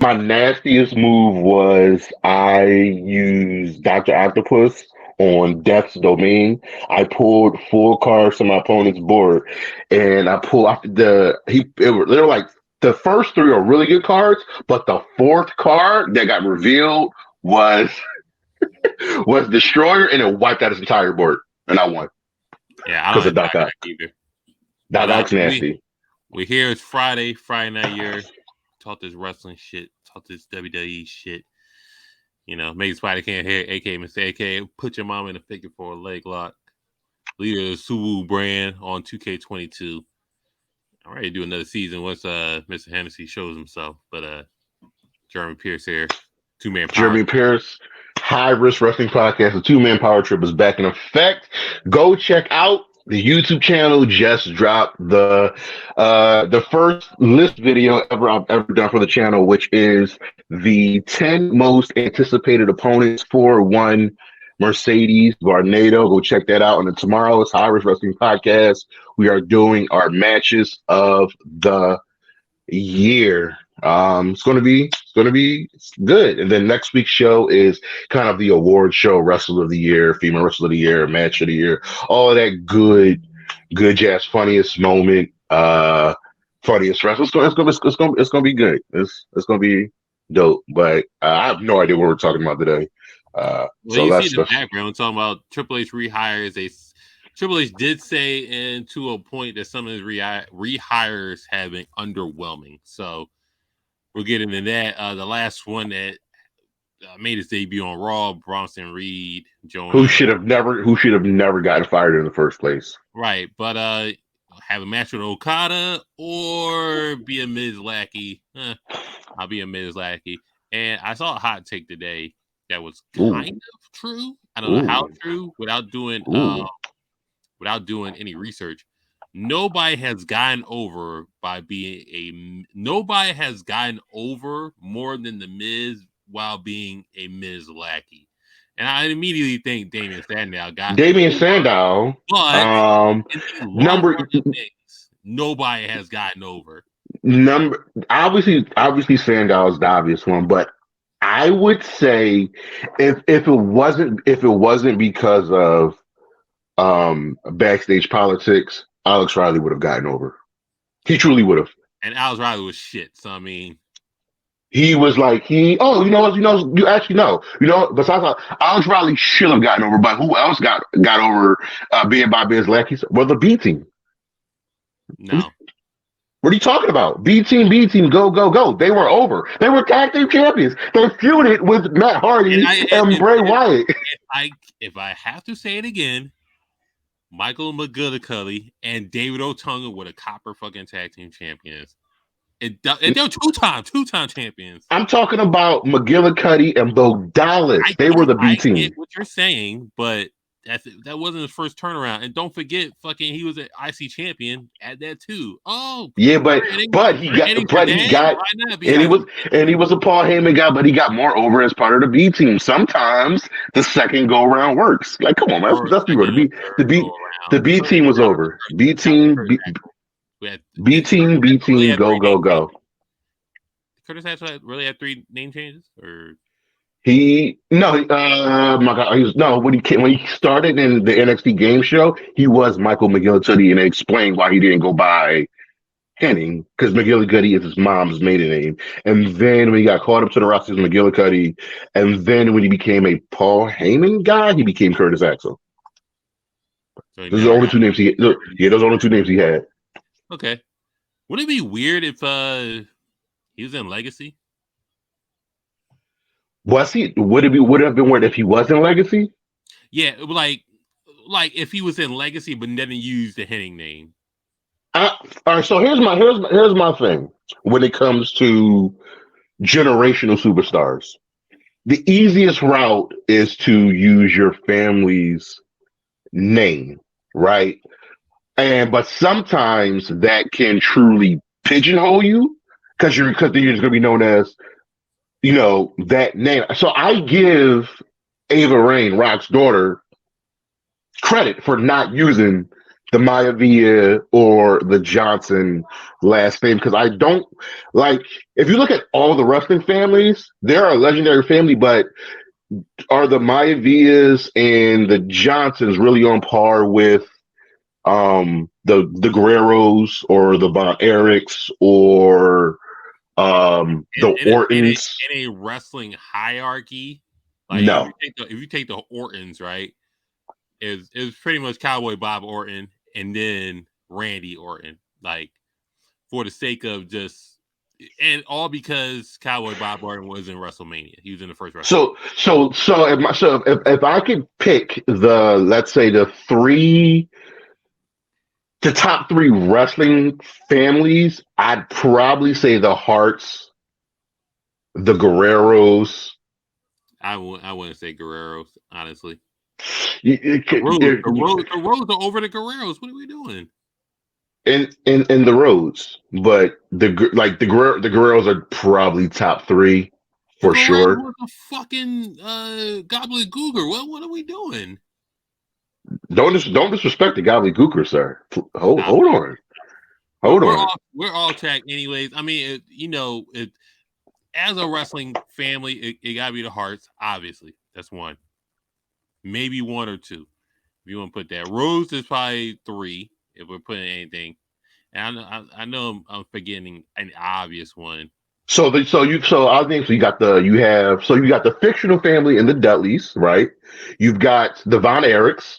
My nastiest move was I used Dr. Octopus on Death's Domain. I pulled four cards from my opponent's board, and I pulled off they were like the first three are really good cards, but the fourth card that got revealed was was Destroyer, and it wiped out his entire board, and I won Yeah, I don't because of have Doc Doc Ock. either. Doc But Ock's nasty. we here. It's Friday Night Yerrr. Talk this wrestling shit. Talk this WWE shit. You know, maybe Spider can't hear AK Mr. AK. Put your mom in a figure for a leg lock. Leader of the Suwu brand on 2K22. I'm ready to do another season once Mr. Hennessy shows himself. But Jeremy Pierce here. Two-man power. Jeremy Pierce, High Risk Wrestling Podcast, the two-man power trip is back in effect. Go check out the YouTube channel. Just dropped the first list video I've ever done for the channel, which is the 10 most anticipated opponents for one Mercedes Varnado. Go check that out. And then tomorrow is High Risk Wrestling Podcast. We are doing our matches of the year. It's gonna be good. And then next week's show is kind of the award show, Wrestler of the Year, Female Wrestler of the Year, Match of the Year, all of that good jazz, funniest moment, funniest wrestler. It's gonna be good. It's gonna be dope. But I have no idea what we're talking about today. Well, So you that's see the background talking about Triple H rehires. Triple H did say, and to a point, that some of his rehires have been underwhelming. So we'll get into that. The last one that made his debut on Raw, Bronson Reed, who should have never gotten fired in the first place. Right, but have a match with Okada or be a Miz lackey. I'll be a Miz lackey. And I saw a hot take today that was kind of true. I don't know how true without doing any research. Nobody has gotten over more than the Miz while being a Miz lackey. And I immediately think Damien Sandow but nobody has gotten over. Obviously Sandow's the obvious one, but I would say if it wasn't because of backstage politics, Alex Riley would have gotten over. He truly would have. And Alex Riley was shit. So I mean, he was like besides Alex Riley should have gotten over, but who else got over being by Biz Lackeys? Well, the B team. No. What are you talking about? B team, go. They were over. They were tag team champions. They feuded with Matt Hardy and Bray Wyatt. If I have to say it again, Michael McGillicuddy and David Otunga were the copper fucking tag team champions. And they're two-time champions. I'm talking about McGillicuddy and Bo Dallas. They were the B team. I get what you're saying, but that wasn't his first turnaround. And don't forget, fucking, he was an IC champion at that too. Oh, yeah, but he was a Paul Heyman guy, but he got more over as part of the B team. Sometimes the second go around works. Like, come on, man, let's be real. The B team was over. B team, go. Curtis Axel really had 3 name changes, or when he started in the NXT game show, he was Michael McGillicuddy, and it explained why he didn't go by Henning, because McGillicuddy is his mom's maiden name. And then when he got caught up to the roster, McGillicuddy, and then when he became a Paul Heyman guy, he became Curtis Axel. So those are the only 2 names he. Yeah, those are the only 2 names he had. Okay, would it be weird if he was in Legacy? Was he? Would it have been weird if he was in Legacy? Yeah, like if he was in Legacy but didn't use the Henning name. All right, so here's my thing when it comes to generational superstars. The easiest route is to use your family's name, right? But sometimes that can truly pigeonhole you because then you're just gonna be known as, that name. So I give Ava Raine, Rock's daughter, credit for not using the Maivia or the Johnson last name, because I don't like, if you look at all the wrestling families, they're a legendary family, but are the Maivias and the Johnsons really on par with the Guerreros or the Von Erichs or the Ortons? In a wrestling hierarchy, like No. if you take the Ortons, right, is pretty much Cowboy Bob Orton and then Randy Orton, like for the sake of just, and all because Cowboy Bob Orton was in WrestleMania. He was in the first WrestleMania. If I could pick let's say the top three wrestling families, I'd probably say the Harts, the Guerreros. I wouldn't say Guerreros, honestly. The Rhodes are over the Guerreros. What are we doing? in the Rhodes, but the Guerreros are probably top three for sure. Was a fucking gobbledygooker. What are we doing? Don't disrespect the gobbledygooker, sir. Hold on. We're all tag anyways. I mean, as a wrestling family, it gotta be the Hearts. Obviously, that's one. Maybe one or two. If you want to put that, Rose is probably three. If we're putting anything, and I know I'm forgetting an obvious one. You got the fictional family in the Dudleys, right? You've got the Von Erichs.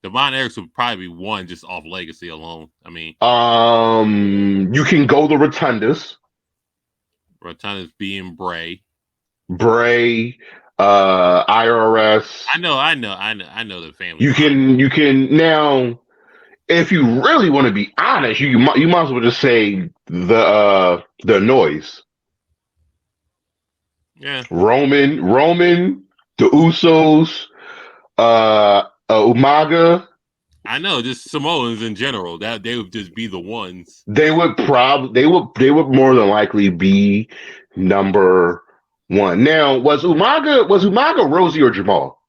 The Von Erichs would probably be one just off legacy alone. I mean, you can go the Rotundas. Rotundas being Bray, IRS. I know the family. You can now, if you really want to be honest, you might as well just say the Noise. Yeah. Roman, the Usos, Umaga. I know, just Samoans in general. That they would just be the ones. They would more than likely be number one. Now, was Umaga Rosie or Jamal?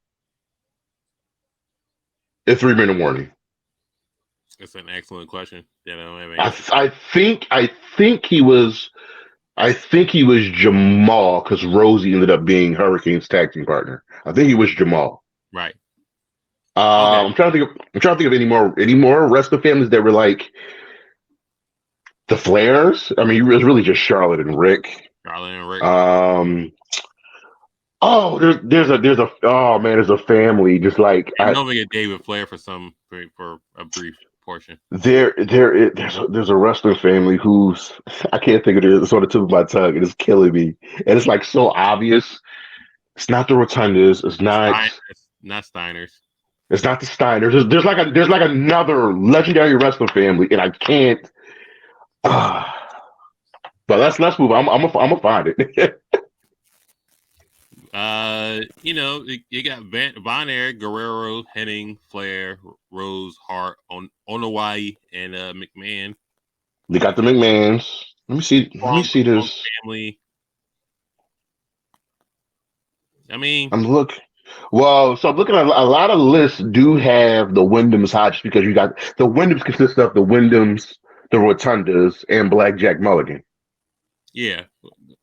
A 3-minute warning. That's an excellent question. I think he was Jamal because Rosie ended up being Hurricane's tag team partner. I think he was Jamal. Right. Okay. I'm trying to think of any more wrestling families that were like the Flairs. I mean, it was really just Charlotte and Rick. There's a family just like I know we get David Flair for a brief portion. There's a wrestling family who's, I can't think of it. It's on the tip of my tongue. It is killing me, and it's like so obvious. It's not the Rotundas. It's not Steiners. It's not the Steiners. There's like another legendary wrestling family, and I can't. But let's move on. I'm gonna find it. You got Von Erich, Guerrero, Henning, Flair, Rose, Hart, Onawai, and McMahon. They got the McMahons. Let me see this family. I mean, I'm looking at a lot of lists do have the Wyndhams hot just because you got the Wyndhams consist of the Wyndhams, the Rotundas, and Blackjack Mulligan. Yeah.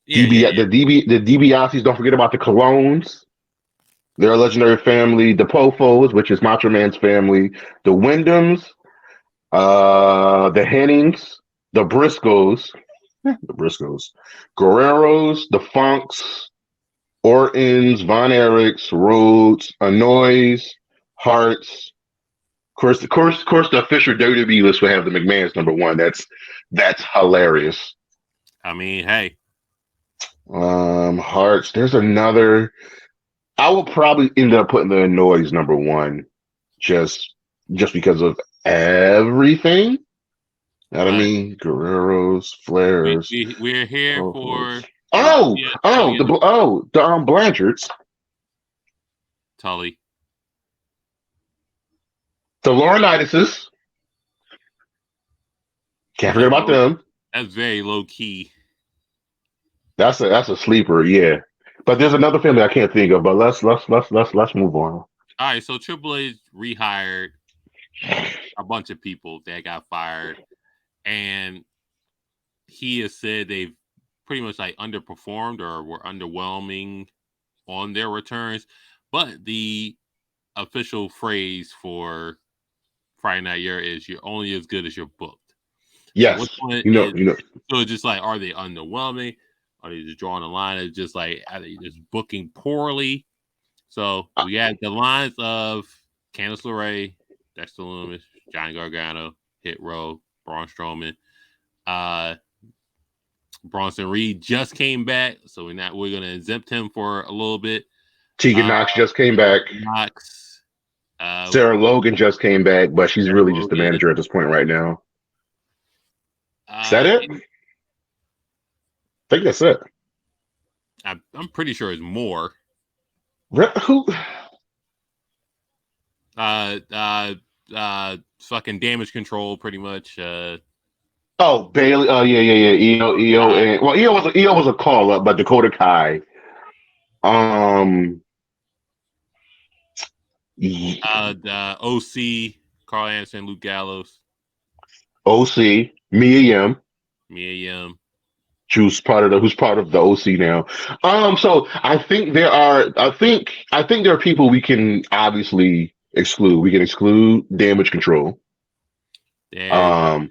The DiBiase's, don't forget about the Colognes. They're a legendary family. The Pofos, which is Macho Man's family. The Wyndhams, the Hennings, the Briscoes, Guerreros, the Funks, Ortons, Von Erichs, Rhodes, Anoys, Hearts. Of course, the official WWE list will have the McMahons number one. That's hilarious. I mean, hey. Hearts. There's another. I will probably end up putting the Anoys number one, just because of everything. You know what I mean? Guerreros, Flairs. We're here for. The Blanchards. Tully. The Laurinaitis. Can't forget about them. That's very low key. That's a sleeper, yeah. But there's another family I can't think of. But let's move on. All right, so Triple H rehired a bunch of people that got fired, and he has said they've pretty much like underperformed or were underwhelming on their returns. But the official phrase for Friday Night Yerrr is "You're only as good as you're booked." Yes, So so it's just like, are they underwhelming? Are they just drawing a line? It's just like, are they just booking poorly? So we had the lines of Candice LeRae, Dexter Lumis, Johnny Gargano, Hitrow, Braun Strowman. Bronson Reed just came back, so we're going to exempt him for a little bit. Tegan Knox just came back. Sarah Logan just came back, but she's really just the manager at this point right now. Is that it? I think that's it. I'm pretty sure it's more. Who? Fucking Damage Control, pretty much. Oh, Bailey. Oh, yeah. EO, and EO was a call up, but Dakota Kai. The OC, Carl Anderson, Luke Gallows. OC, Mia Yim. Who's part of the OC now. So I think there are people we can obviously exclude. We can exclude Damage Control. Two-time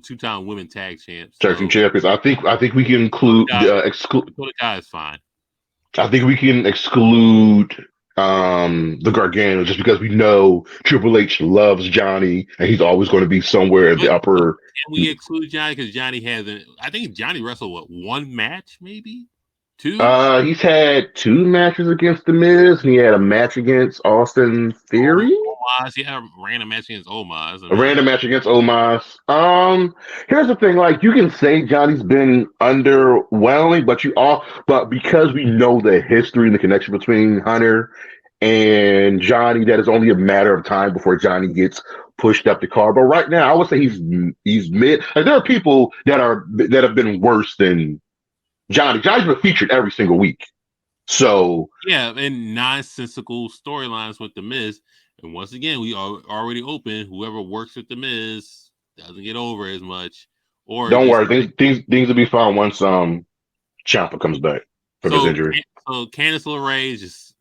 two-time women tag champs. Champions. I think we can include exclude. Dakota Kai is fine. I think we can exclude the Gargano just because we know Triple H loves Johnny and he's always going to be somewhere in the upper. Can we exclude Johnny because Johnny hasn't? I think Johnny wrestled one match, maybe two. He's had 2 matches against The Miz, and he had a match against Austin Theory. Omos, yeah, a random match against Omos. Random match against Omos. Here's the thing: like, you can say Johnny's been underwhelming, but because we know the history and the connection between Hunter and Johnny, that is only a matter of time before Johnny gets pushed up the card. But right now, I would say he's mid. Like, there are people that have been worse than Johnny. Johnny's been featured every single week. So yeah, and nonsensical storylines with The Miz. And once again, we are already open. Whoever works with The Miz doesn't get over as much. Or don't worry, things will be fine once Ciampa comes back from his injury. So Candice LeRae is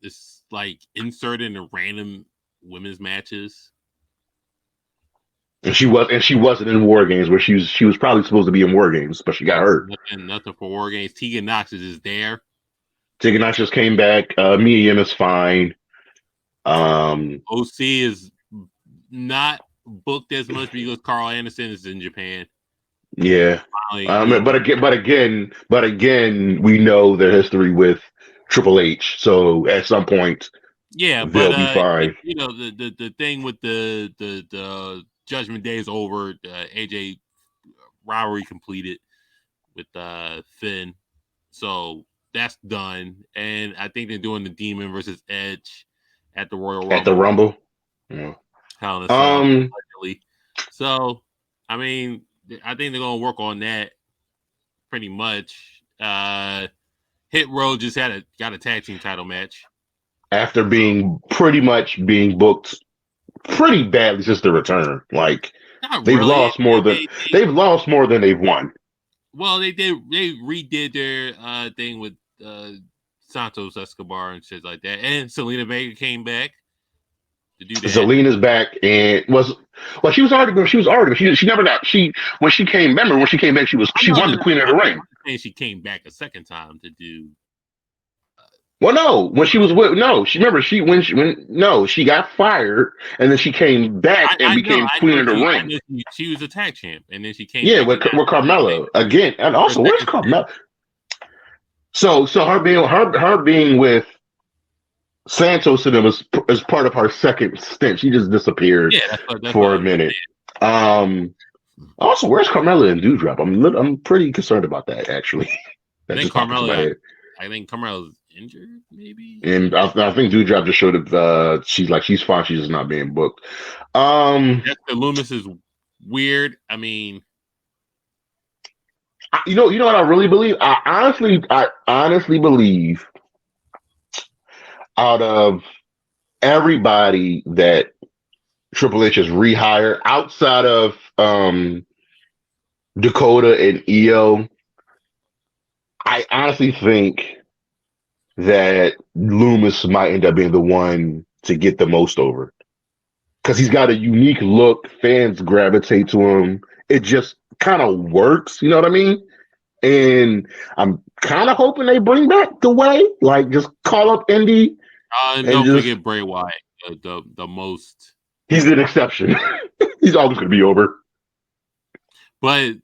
like inserted in random women's matches. And she wasn't in War Games, where she was probably supposed to be in War Games, but she got hurt. Nothing for War Games. Tegan Knox is just there. Tegan Knox just came back. Mia Yim is fine. OC is not booked as much because Carl Anderson is in Japan. Yeah. But again, we know their history with Triple H. So at some point, they'll be fine. You know, the thing with the Judgment Day is over. AJ rivalry completed with Finn, so that's done. And I think they're doing the Demon versus Edge at the Royal Rumble. At the Rumble, yeah. So, I mean, I think they're gonna work on that pretty much. Hitrow just got a tag team title match after being booked pretty badly since the return. Like, they've lost more than they've won. Well, they redid their thing with Santos Escobar and shit like that, and Selena Vega came back to do that. Zelina's back and when she came back she won the Queen of the Ring. And she came back a second time to do. Well, no, when she was she got fired and then she came back and became Queen of the Ring. She was a tag champ and then she came. Yeah, with Carmella again, and also where's Carmella? So her being with Santos and was as part of her second stint. She just disappeared for a minute. Also, where's Carmella and Doudrop? I'm pretty concerned about that, actually. I think Carmella's injured, maybe. And I think Doudrop just showed up. She's fine. She's just not being booked. Dexter Lumis is weird. I mean, you know what I really believe? I honestly believe out of everybody that Triple H's rehire outside of Dakota and Io. I honestly think that Lumis might end up being the one to get the most over because he's got a unique look. Fans gravitate to him. It just kind of works. You know what I mean? And I'm kind of hoping they bring back the way, like just call up Indy And and don't just forget Bray Wyatt, the most. he's an exception. He's always going to be over. But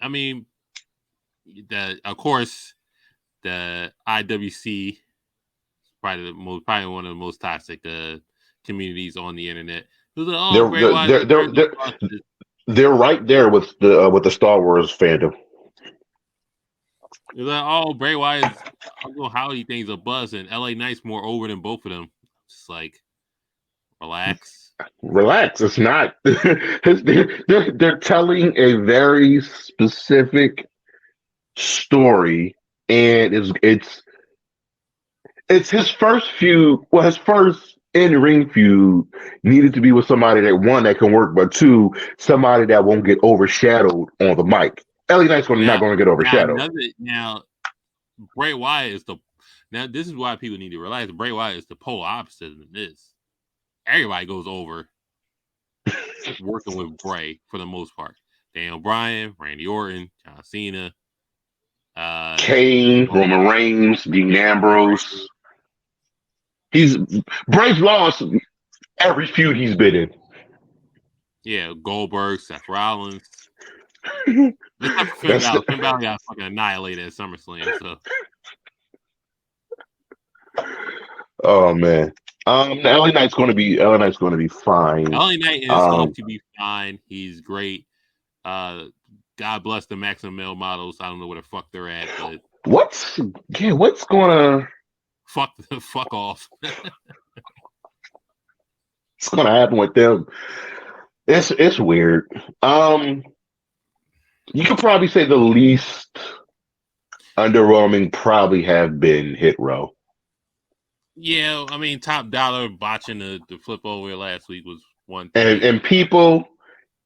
I mean, of course, the IWC probably one of the most toxic communities on the internet. Like, oh, Bray Wyatt, they're right there with the Star Wars fandom. They're like, oh, Bray Wyatt, I don't know how he thinks a buzz, and LA Knight's more over than both of them. Just like, relax. It's not. They're telling a very specific story, and it's his first feud. Well, his first in-ring feud needed to be with somebody that, one, that can work, but two, somebody that won't get overshadowed on the mic. LA Knight's not going to get overshadowed. Now, Bray Wyatt is this is why people need to realize Bray Wyatt is the polar opposite of this. Everybody goes over working with Bray for the most part. Daniel Bryan, Randy Orton, John Cena, Kane, Roman Reigns, Dean Ambrose. Bray's lost every feud he's been in. Yeah, Goldberg, Seth Rollins. Finn Balor got fucking annihilated at SummerSlam. So. Oh man, LA Knight's going to be fine. LA Knight is going to be fine. He's great. God bless the Maximum Male models. I don't know where the fuck they're at, but what's going to fuck off. What's going to happen with them? It's weird. You could probably say the least underwhelming probably have been Hitrow. Yeah, I mean, Top Dollar botching the flip over last week was one thing. And people,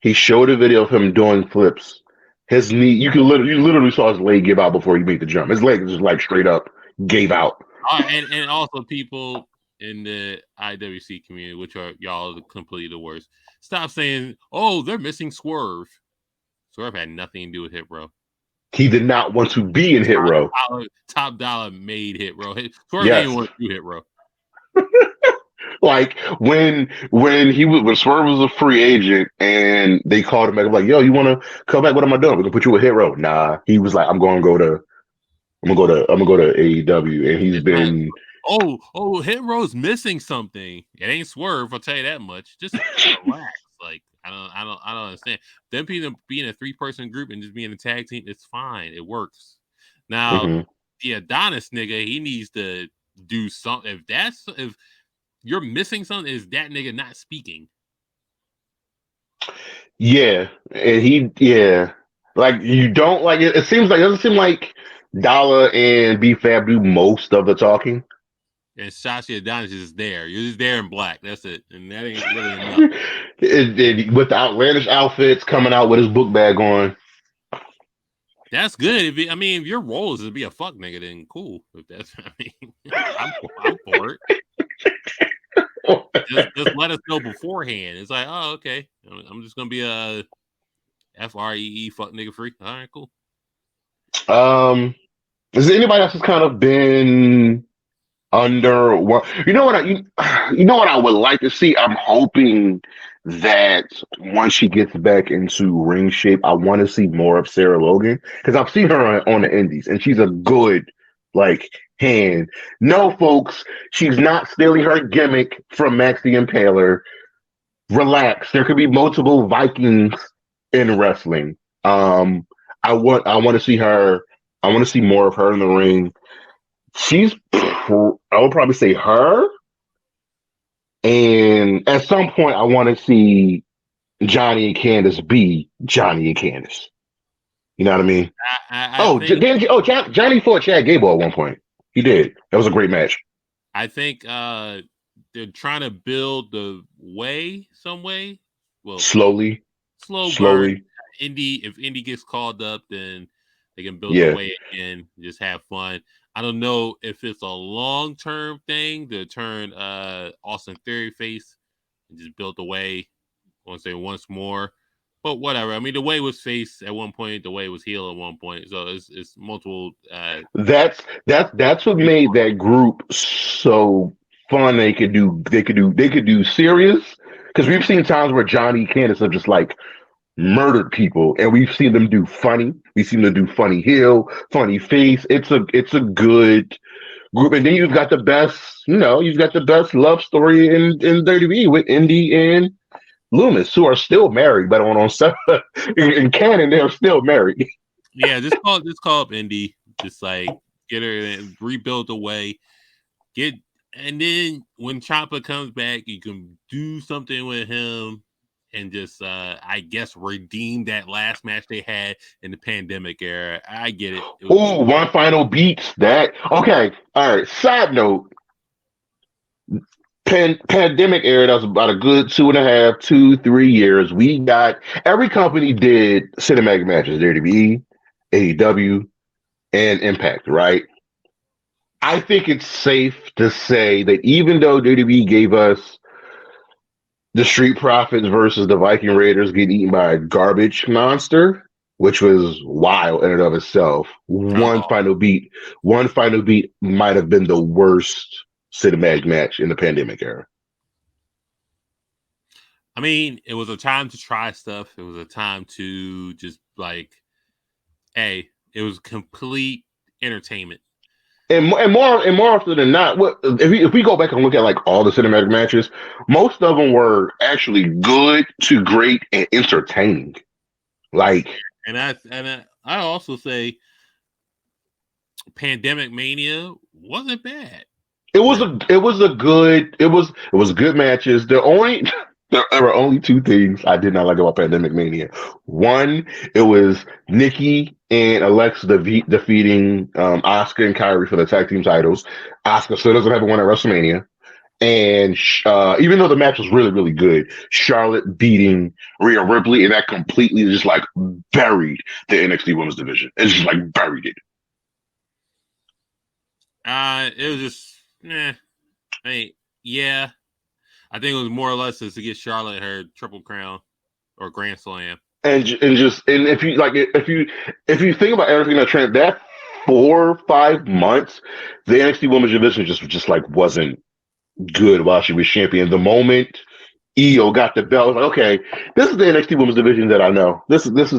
he showed a video of him doing flips. His knee, you literally saw his leg give out before he made the jump. His leg just like straight up gave out. And also people in the IWC community, which are y'all completely the worst. Stop saying, "Oh, they're missing Swerve." Swerve had nothing to do with Hitrow. He did not want to be in Hitrow. Top Dollar made Hitrow. Swerve didn't want to do Hitrow. Like when Swerve was a free agent and they called him back, like, "Yo, you want to come back? What am I doing? We're gonna put you with Hitrow." Nah, he was like, "I'm gonna go to AEW," and he's been. Oh, Hitrow's missing something. It ain't Swerve, I'll tell you that much. Just relax. Like, I don't understand. Them people being a 3-person group and just being a tag team, it's fine. It works. Now, the Adonis nigga, he needs to do something. If you're missing something, is that nigga not speaking? Yeah, and like you don't like it. It doesn't seem like Dollar and B-Fab do most of the talking. And Shashi Adonis is just there. You're just there in black. That's it. And that ain't really enough. With the outlandish outfits coming out with his book bag on. That's good. If your role is to be a fuck nigga, then cool. If that's, I'm for it. Just let us know beforehand. It's like, oh, okay. I'm just gonna be a FREE fuck nigga free. All right, cool. Is there anybody else that's kind of been under what? You know what I would like to see? I'm hoping that once she gets back into ring shape, I want to see more of Sarah Logan because I've seen her on the indies and she's a good hand. No, folks, she's not stealing her gimmick from Max the Impaler. Relax. There could be multiple Vikings in wrestling. I want to see her. I want to see more of her in the ring. I would probably say her. And at some point, I want to see Johnny and Candice be Johnny and Candice. You know what I mean? Johnny fought Chad Gable at one point. He did. That was a great match. I think they're trying to build the way, some way. Well, Slowly. slow burn. Slowly. If Indy gets called up, then they can build the Yeah. way again, just have fun. I don't know if it's a long-term thing to turn Austin Theory face and just build the way. I want to say once more, but whatever. I mean, the way was face at one point, the way was heel at one point, so it's multiple. That's what made that group so fun. They could do serious, because we've seen times where Johnny Candace have just like murdered people, and we've seen them do funny. We've seen them do funny heel, funny face. It's a good group, and then you've got the best. You've got the best love story in WWE with Indy and Lumis, who are still married, but on stuff in canon, they're still married. Yeah, just call up Indy. Just like get her and rebuild the way. And then when Ciampa comes back, you can do something with him and just I guess redeem that last match they had in the pandemic era. I get it. Oh, one final beats that. Okay, all right. Side note: pandemic era. That was about a good 2.5, 3 years. We got every company did cinematic matches. WWE, AEW, and Impact. Right. I think it's safe to say that even though WWE gave us the Street Profits versus the Viking Raiders getting eaten by a garbage monster, which was wild in and of itself. One final beat might have been the worst cinematic match in the pandemic era. I mean, it was a time to try stuff. It was a time to just like, hey, it was complete entertainment. And more often than not, if we go back and look at like all the cinematic matches, most of them were actually good to great and entertaining. Like, and I also say, Pandemic Mania wasn't bad. It was good matches. There were only two things I did not like about Pandemic Mania. One, it was Nikki and Alexa defeating Asuka and Kyrie for the tag team titles. Asuka still doesn't have a win at WrestleMania. And even though the match was really, really good, Charlotte beating Rhea Ripley, and that completely just like buried the NXT Women's Division. It's just like buried it. It was just, I mean, yeah. I think it was more or less to get Charlotte her Triple Crown or Grand Slam. And if you think about everything that 4 or 5 months, the NXT Women's Division just like wasn't good while she was champion. The moment Io got the belt, I was like, okay, this is the NXT Women's Division that I know. This is what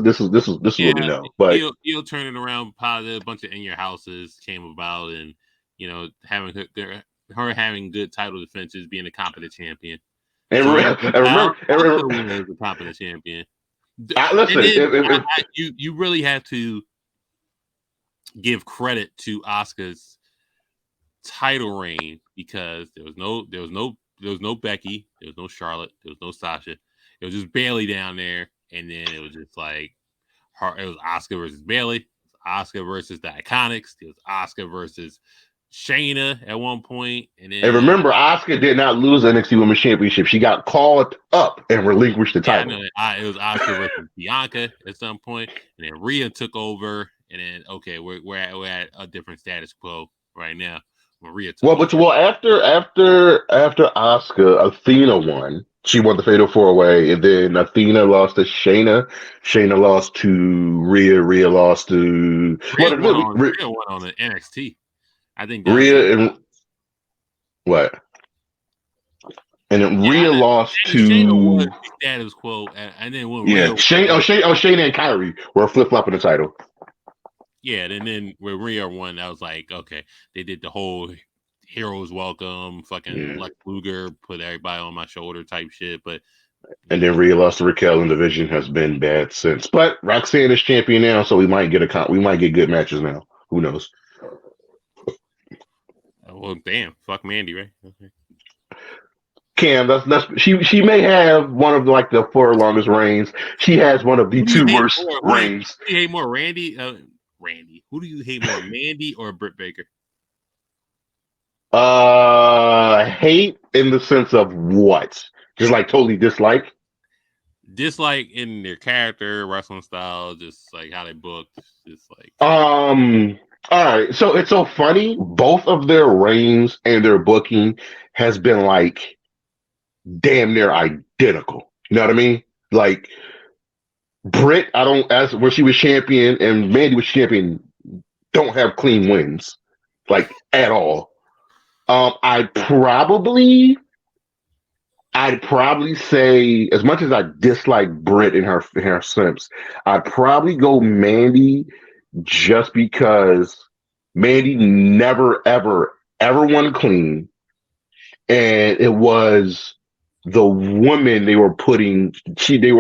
we know. But Io turning around positive, a bunch of in your houses came about, and having her having good title defenses, being a competent champion. And remember, as a competent champion. You really have to give credit to Asuka's title reign, because there was no Becky, there was no Charlotte, there was no Sasha. It was just Bayley down there, and then it was just like it was Asuka versus Bayley, it was Asuka versus the Iconics, it was Asuka versus Shayna at one point, and remember, Asuka did not lose the NXT Women's Championship. She got called up and relinquished the title. It was Asuka versus Bianca at some point, and then Rhea took over, and then we're at a different status quo right now. Rhea took over. After Asuka, Athena won. She won the Fatal 4-Way, and then Athena lost to Shayna. Shayna lost to Rhea. Rhea lost to Rhea won on the NXT. I think Rhea and what? And then Rhea lost to Shayna was status quo, and then when Shayna and Kyrie were flip flopping the title. Yeah, and then when Rhea won, I was like, okay, they did the whole heroes welcome, fucking Lex Luger, put everybody on my shoulder type shit. And then Rhea lost to Raquel, and the division has been bad since. But Roxanne is champion now, so we might get good matches now. Who knows? Well, damn, fuck Mandy, right? Okay. Cam, she may have one of like the 4 longest reigns. She has one of the 2 worst reigns. Do you hate more Randy? Who do you hate more, Mandy or Britt Baker? Hate in the sense of what? Just like totally dislike. Dislike in their character, wrestling style, just like how they booked, just like. All right. So it's so funny. Both of their reigns and their booking has been like damn near identical. You know what I mean? Like Britt, I don't as where she was champion and Mandy was champion don't have clean wins, like at all. I'd probably say, as much as I dislike Britt in her simps, I'd probably go Mandy just because Mandy never ever won clean, and it was the woman they were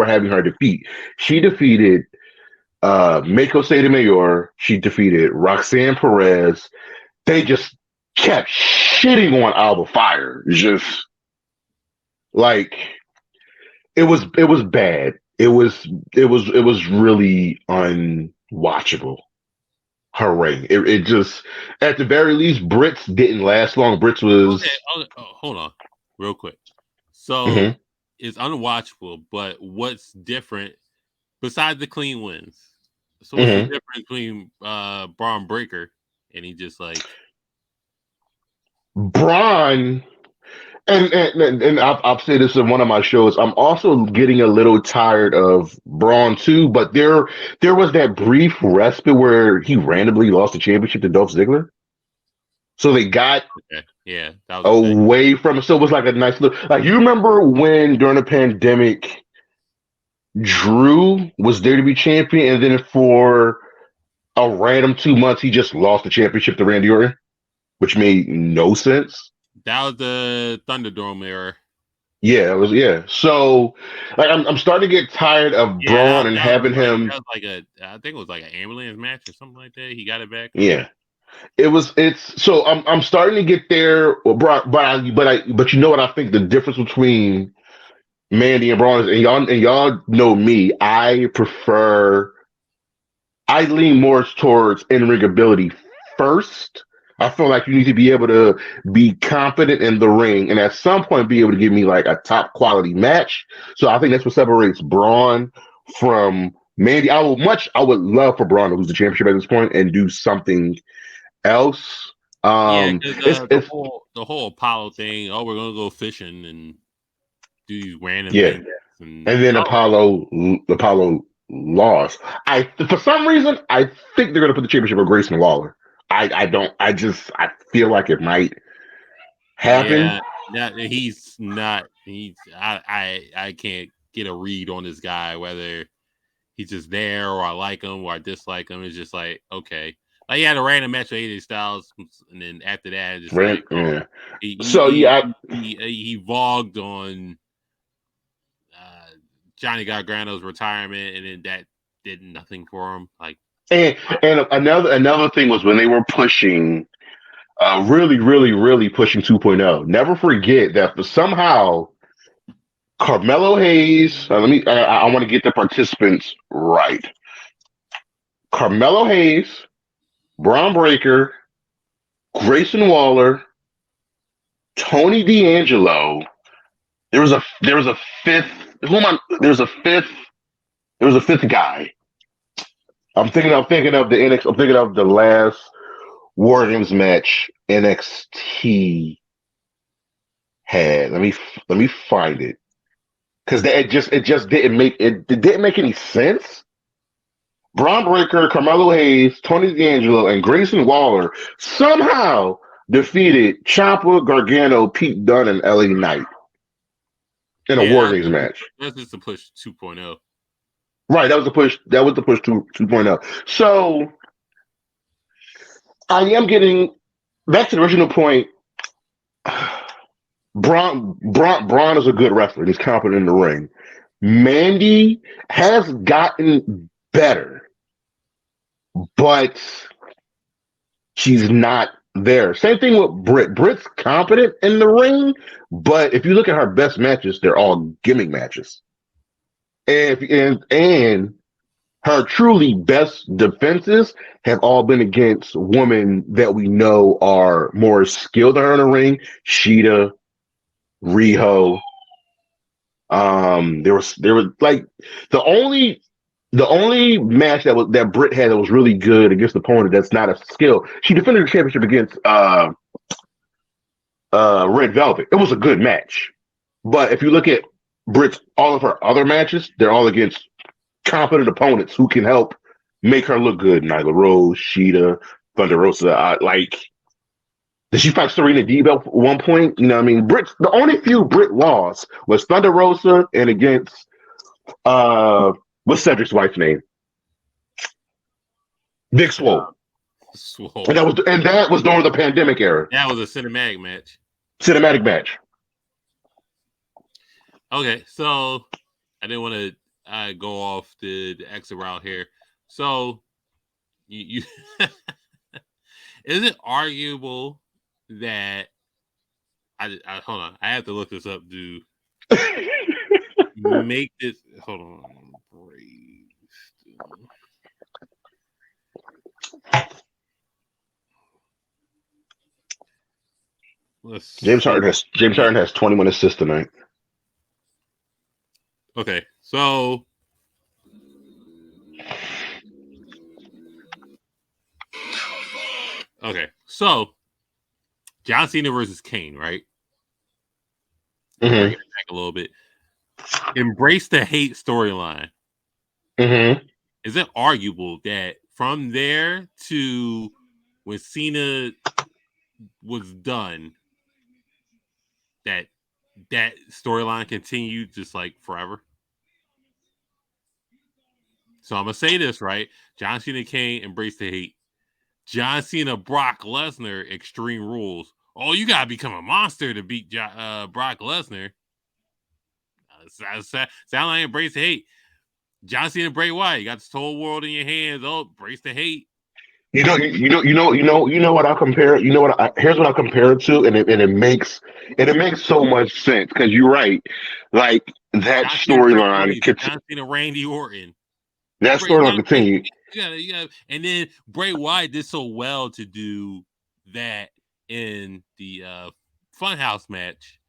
having her defeat. She defeated Mako Sotomayor. She defeated Roxanne Perez. They just kept shitting on Alba Fire. Just like it was bad. It was really unwatchable. Her reign. It just at the very least, Brits didn't last long. Brits was Okay, hold on, real quick. So Mhm. it's unwatchable, but what's different besides the clean wins? So what's the Mhm. difference between Braun Breaker and he just like Braun. And I've said this in one of my shows. I'm also getting a little tired of Braun too, but there was that brief respite where he randomly lost the championship to Dolph Ziggler. So they got okay, yeah, that was a thing. away from it. So it was like a nice little like you remember when during the pandemic Drew was there to be champion, and then for a random 2 months he just lost the championship to Randy Orton, which made no sense. That was the Thunderdome era. Yeah, it was. Yeah, so like I'm starting to get tired of Yeah, Braun and that having him. was like I think it was like an ambulance match or something like that. He got it back. Yeah, it's so I'm starting to get there. Well, but you know what I think the difference between Mandy and Braun is, and y'all know me. I lean more towards in-ring ability first. I feel like you need to be able to be confident in the ring and at some point be able to give me like a top quality match. So I think that's what separates Braun from Mandy. I would love for Braun to lose the championship at this point and do something else. Yeah, because It's the whole Apollo thing. Oh, we're gonna go fishing and do these random yeah. things, and And then all right. Apollo lost. For some reason I think they're gonna put the championship on Grayson Waller. I don't I feel like it might happen. Yeah, he's not. He's I can't get a read on this guy whether he's just there or I like him or I dislike him. It's just like okay, like he had a random match with AJ Styles, and then after that, it's just Right? like oh, Yeah. he So he yeah, he vogued on Johnny Gargano's retirement, and then that did nothing for him. Like and another thing was when they were pushing, really pushing 2.0. Never forget that for somehow Carmelo Hayes. I want to get the participants right. Carmelo Hayes, Braun Breaker, Grayson Waller, Tony D'Angelo. There was a fifth. Who am I? There was a fifth guy. I'm thinking of the NXT. I'm thinking of the last War Games match NXT had. Let me find it because it just didn't make any sense. Braun Breaker, Carmelo Hayes, Tony D'Angelo, and Grayson Waller somehow defeated Ciampa, Gargano, Pete Dunne, and LA Knight in a War yeah, Games match. that's just a push 2.0. Right, that was the push. That was the push 2.0. So I am getting back to the original point. Braun is a good wrestler. He's competent in the ring. Mandy has gotten better, but she's not there. Same thing with Britt. Britt's competent in the ring, but if you look at her best matches, they're all gimmick matches. And her truly best defenses have all been against women that we know are more skilled than her in the ring. Sheeta, Riho. There was like the only match that Britt had that was really good against an opponent that's not a skill. She defended the championship against Red Velvet. It was a good match, but if you look at Britt's all of her other matches, they're all against competent opponents who can help make her look good. Nyla Rose, Sheeta, Thunder Rosa. Did she fight Serena Deeb at one point? You know what I mean? The only few Britt lost was Thunder Rosa and against what's Cedric's wife's name? Big Swole. Swole. And that was during the pandemic era. That was a cinematic match. Cinematic match. Okay, so I didn't want to go off the exit route here. So you is it arguable that I hold on? I have to look this up to make this. Hold on. James Harden has 21 assists tonight. Okay, so John Cena versus Kane, right? Mm-hmm. Bring it back a little bit. Embrace the hate storyline. Mm-hmm. Is it arguable that from there to when Cena was done, that storyline continued just like forever? So I'm gonna say this, right? John Cena, Kane, Embrace the hate. John Cena, Brock Lesnar, Extreme Rules. Oh, you gotta become a monster to beat Brock Lesnar. Sound like Embrace the hate. John Cena, Bray Wyatt. You got this whole world in your hands. Oh, embrace the hate. You know what I'll compare. Here's what I'll compare it to, and it makes so much sense because you're right. Like that storyline. John Cena, Randy Orton. That storyline continued. Yeah, and then Bray Wyatt did so well to do that in the Funhouse match.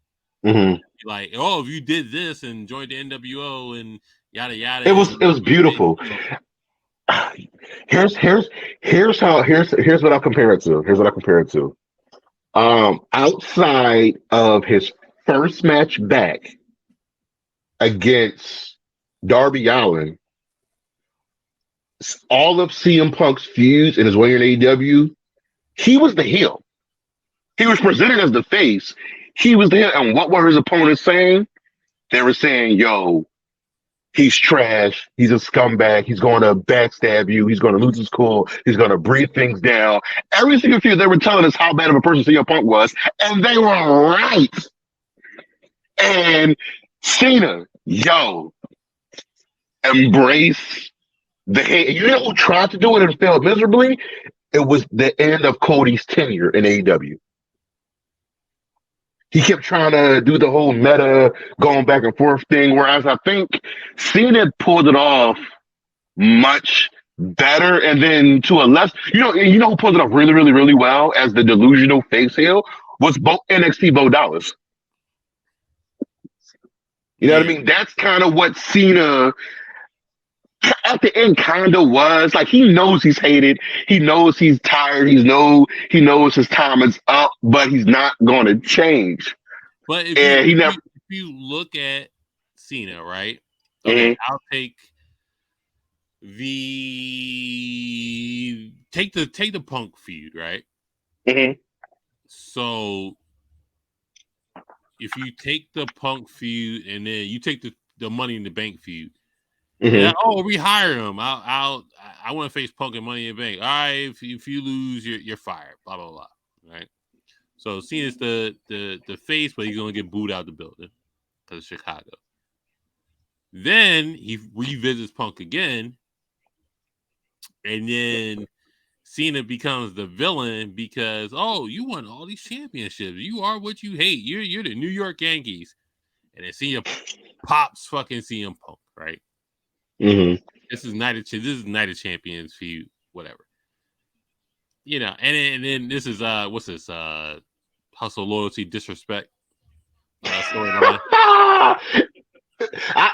Mm-hmm. Like, oh, if you did this and joined the NWO and yada yada, it was beautiful. Here's what I'll compare it to. Outside of his first match back against Darby Allin, all of CM Punk's feuds in his way in AEW, he was the heel. He was presented as the face. He was the heel. And what were his opponents saying? They were saying, yo, he's trash. He's a scumbag. He's going to backstab you. He's going to lose his cool. He's going to breathe things down. Every single feud, they were telling us how bad of a person CM Punk was. And they were right. And Cena, yo, embrace the hate. You know who tried to do it and failed miserably? It was the end of Cody's tenure in AEW. He kept trying to do the whole meta going back and forth thing, whereas I think Cena pulled it off much better. And then to a less, you know who pulled it off really, really, really well as the delusional face heel was NXT Bo Dallas. You know what I mean? That's kind of what Cena at the end kind of was. Like, he knows he's hated. He knows he's tired. He knows his time is up, but he's not going to change. But if you look at Cena, right? Okay, mm-hmm. I'll take the Punk feud, right? Mm-hmm. So if you take the Punk feud and then you take the Money in the Bank feud, mm-hmm. Yeah, rehire him. I want to face Punk and Money in the Bank. All right, if you lose, you're fired. Blah blah blah. Right. So Cena's the face, but he's gonna get booed out the building because of Chicago. Then he revisits Punk again, and then Cena becomes the villain because you won all these championships. You are what you hate. You're the New York Yankees, and then Cena pops fucking CM Punk, right? Mm-hmm. This is Night of Champions feud, whatever. You know, and then this is what's this? Hustle, Loyalty, Disrespect storyline.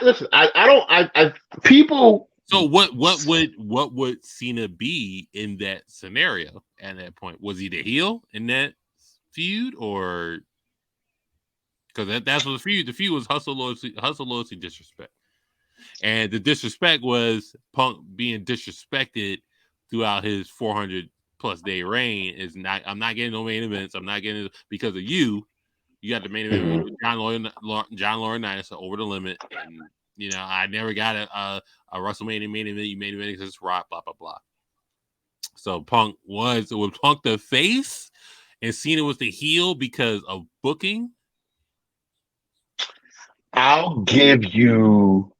Listen. I don't. People. So what would Cena be in that scenario at that point? Was he the heel in that feud, or because that's what the feud? The feud was hustle, loyalty, disrespect, and the disrespect was Punk being disrespected throughout his 400 plus day reign. Is not. I'm not getting no main events. I'm not getting because of you. You got the main event with John Laurinaitis over the limit, and I never got a WrestleMania main event. You main event because it's Rock, blah blah blah. So Punk was Punk the face, and Cena was the heel because of booking. I'll give you.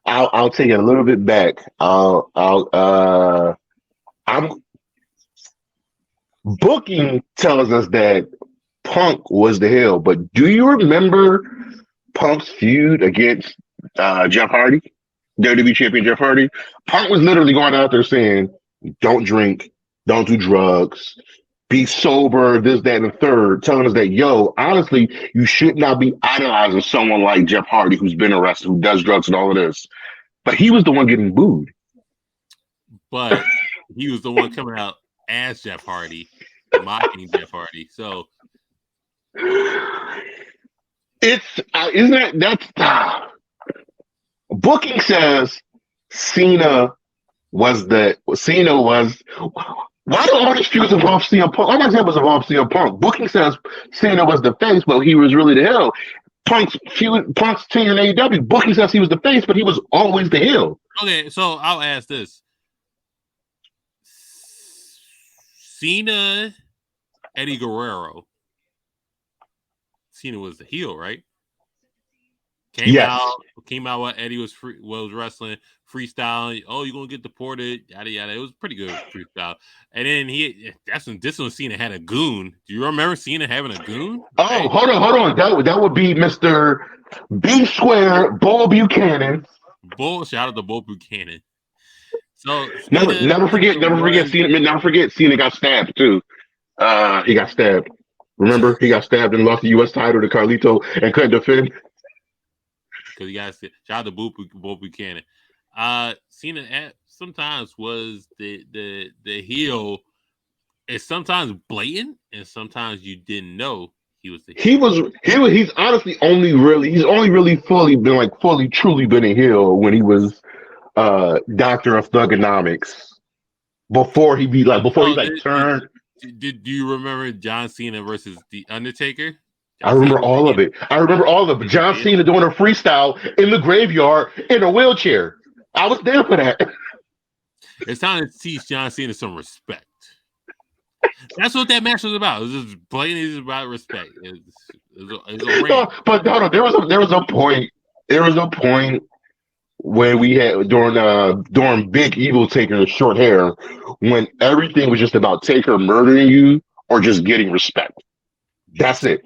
I'll take it a little bit back. I'm booking tells us that Punk was the heel, but do you remember Punk's feud against Jeff Hardy, WWE champion Jeff Hardy? Punk was literally going out there saying, "Don't drink, don't do drugs, be sober, this, that, and the third," telling us that, yo, honestly, you should not be idolizing someone like Jeff Hardy who's been arrested, who does drugs and all of this. But he was the one getting booed. But he was the one coming out as Jeff Hardy, mocking Jeff Hardy. So it's isn't that's booking says Cena was. Why do all these feuds involve CM Punk? All my examples involve CM Punk. Booking says Cena was the face, but he was really the heel. Punk's tenure in AEW, Booking says he was the face, but he was always the heel. Okay, so I'll ask this: Cena, Eddie Guerrero. Cena was the heel, right? Came out while Eddie was wrestling, freestyle. Oh, you're gonna get deported, yada yada. It was pretty good freestyle. And then this one Cena had a goon. Do you remember Cena having a goon? Oh, hold on. That would be Mr. B Square, Bull Buchanan. Shout out to Bull Buchanan. So never forget Cena got stabbed too. He got stabbed. Remember, he got stabbed and lost the U.S. title to Carlito and couldn't defend. Because you guys, shout out to Bull Buchanan. Cena sometimes was the heel. It's sometimes blatant, and sometimes you didn't know he was the heel. He's honestly only really fully truly been a heel when he was Doctor of Thugonomics. Before he turned. Do you remember John Cena versus The Undertaker? I remember all of it. John Cena doing a freestyle in the graveyard in a wheelchair. I was there for that. It's time to teach John Cena some respect. That's what that match was about. It was just blatantly about respect. But no, there was a point when we had during Big Evil Taker's short hair, when everything was just about Taker murdering you or just getting respect. That's it.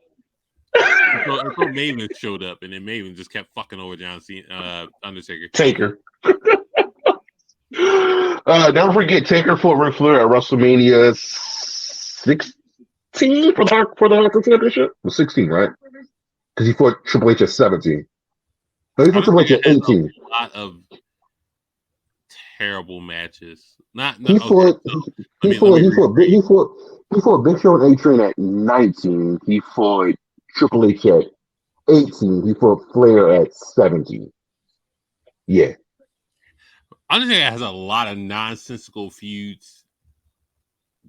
So Maven showed up, and then Maven just kept fucking over John Cena, Undertaker. Taker. Never forget Taker fought Ric Flair at WrestleMania 16 for the Hardcore Championship. It was 16, right? Because he fought Triple H at 17. No, he fought Triple H at 18. A lot of terrible matches. He fought Big Show and A-Train at 19. He fought Triple H at 18. He fought Flair at 17. Yeah. Undertaker has a lot of nonsensical feuds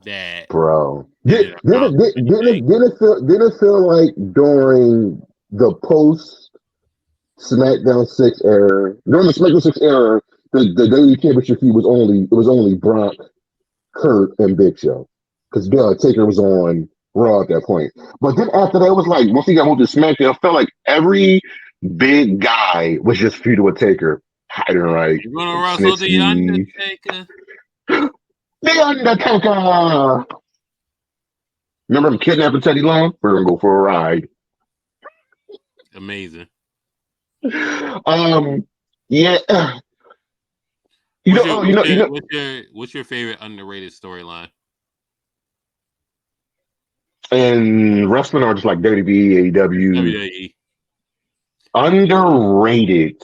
that. Bro. Didn't it feel like during the post SmackDown 6 era, during the SmackDown 6 era, the WWE Championship feud was only Brock, Kurt, and Big Show. Because Taker was on Raw at that point. But then after that, it was like, once he got moved to SmackDown, it felt like every big guy was just feuding with Taker. Heidenreich. You're gonna wrestle the Undertaker. The Undertaker! Remember him kidnapping Teddy Long? We're gonna go for a ride. Amazing. Yeah. What's your favorite underrated storyline? And wrestling or just like WWE, AEW? WWE. Underrated.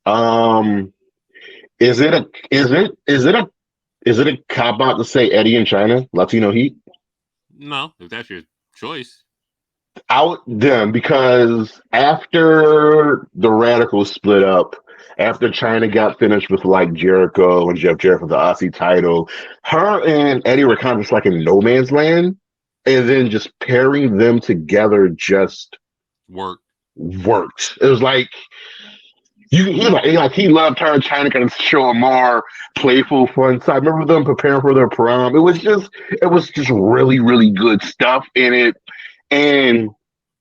Um, is it a cop out to say Eddie in China, Latino Heat? No, if that's your choice. Out them because after the Radicals split up, after China got finished with like Jericho and Jeff Jarrett for the Aussie title, her and Eddie were kind of just like in no man's land, and then just pairing them together just Work. worked. It was like he loved her. China kind of show a more playful, fun side. Remember them preparing for their prom? It was just really, really good stuff in it, and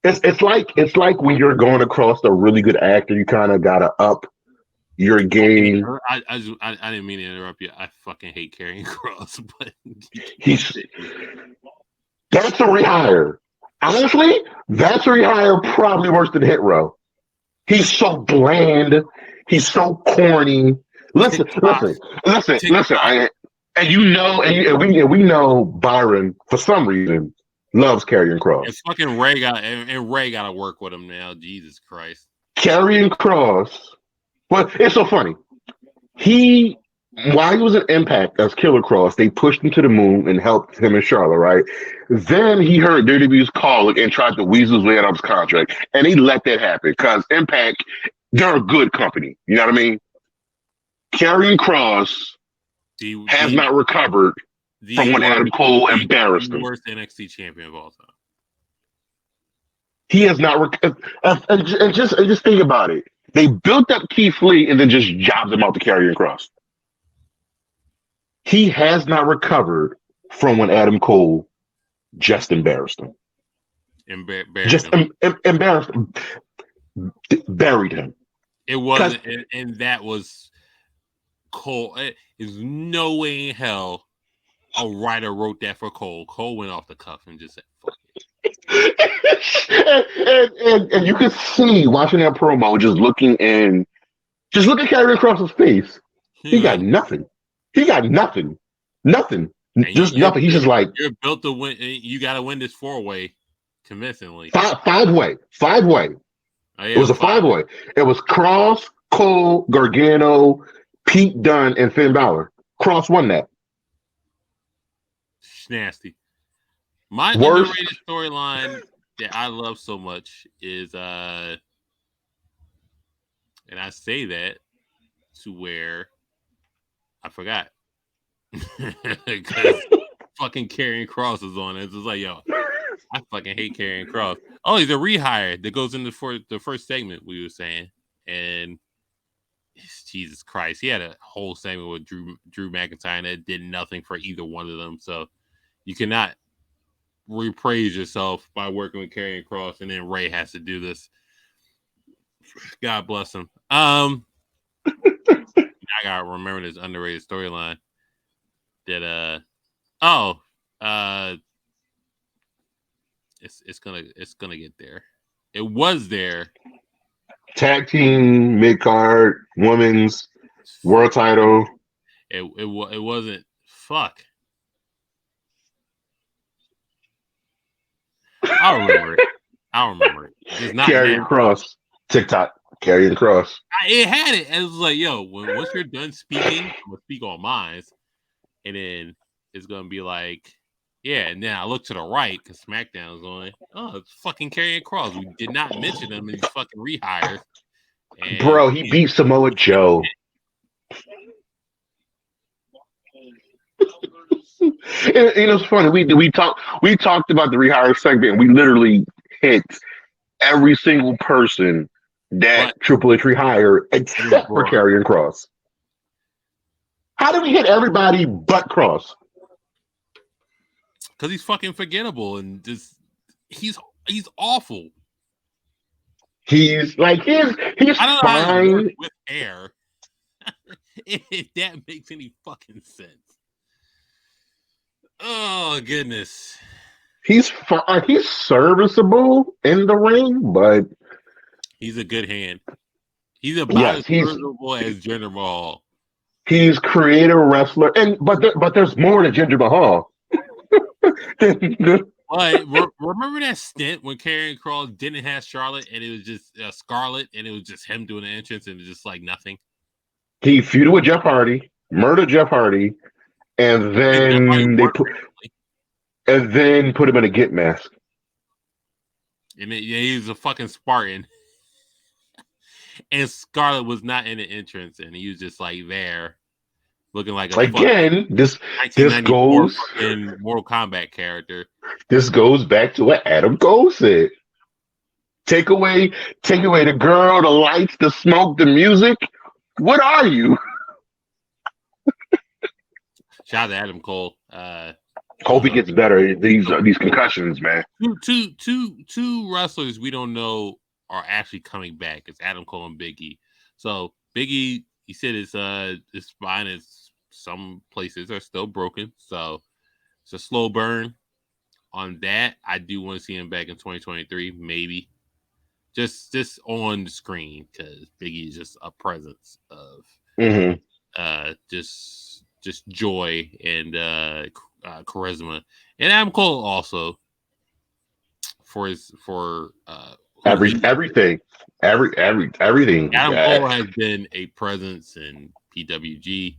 it's like when you're going across a really good actor, you kind of gotta up your game. I didn't mean to interrupt you. I fucking hate Karrion Kross, but He's that's a rehire. Honestly, that's a rehire probably worse than Hitrow. He's so bland. He's so corny. Listen, TikTok, listen, listen, listen. TikTok. And we know Byron for some reason loves Karrion Kross. And fucking Ray got to work with him now. Jesus Christ. Karrion Kross. Well, it's so funny. While he was an Impact as Killer Cross, they pushed him to the moon and helped him and Charlotte, right? Then he heard WWE's call and tried to weasel his way out of his contract, and he let that happen because Impact, they're a good company. You know what I mean? Karrion Kross has not recovered from when Adam Cole embarrassed him. Worst NXT champion of all time. He has not recovered. And just think about it. They built up Keith Lee and then just jobbed him out to Karrion Kross. He has not recovered from when Adam Cole just embarrassed him. Embarrassed him. Buried him. It wasn't, and that was Cole. There's no way in hell a writer wrote that for Cole. Cole went off the cuff and just said, fuck it. and you can see watching that promo, just look at Karrion Kross's face. He got nothing. He got nothing. Nothing. Just nothing. He's just like, you're built to win. You got to win this 4-way convincingly. Five-way. Oh, yeah, it was a 5-way. It was Kross, Cole, Gargano, Pete Dunne, and Finn Balor. Kross won that. Nasty. My underrated storyline that I love so much is, and I say that to where I forgot. Because fucking Karrion Kross is on it. It's just like, yo, I fucking hate Karrion Kross. Oh, he's a rehire that goes into for the first segment we were saying. And Jesus Christ, he had a whole segment with Drew McIntyre that did nothing for either one of them. So you cannot repraise yourself by working with Karrion Kross, and then Ray has to do this. God bless him. I gotta remember this underrated storyline. That it's gonna get there. It was there. Tag team, mid card, women's world title. It wasn't. Fuck. I'll remember it. It's not Karrion Kross. TikTok. Karrion Kross. It had it. And it was like, yo, once you're done speaking, I'm gonna speak on mine. And then it's gonna be like, yeah. And then I look to the right because SmackDown's on. Oh, it's fucking Karrion Kross. We did not mention him in these fucking rehires. And bro, he beat Samoa Joe. It's funny. We talked about the rehire segment, and we literally hit every single person that Triple H rehired except for Karrion Kross. How did we hit everybody but Kross? Because he's fucking forgettable and just he's awful. He's fine with hair. If that makes any fucking sense. Oh goodness. He's serviceable in the ring, but he's a good hand. He's about as serviceable as Jinder Mahal. He's creative wrestler, but there's more to Jinder Mahal. But remember that stint when Karrion Kross didn't have Charlotte and it was just Scarlett and it was just him doing the entrance and it was just like nothing. He feuded with Jeff Hardy, murdered Jeff Hardy, and then put him in a Git mask. And he was a fucking Spartan. And Scarlett was not in the entrance, and he was just like there, looking like this goes in Mortal Kombat character. This goes back to what Adam Cole said. Take away the girl, the lights, the smoke, the music. What are you? Shout out to Adam Cole. Hope he gets better. These concussions, man. Two wrestlers we don't know are actually coming back. It's Adam Cole and Big E. So Big E, he said his spine is some places are still broken. So it's a slow burn on that. I do want to see him back in 2023, maybe. Just on the screen because Big E is just a presence of just joy and charisma, and Adam Cole also for everything. Adam Cole has been a presence in PWG,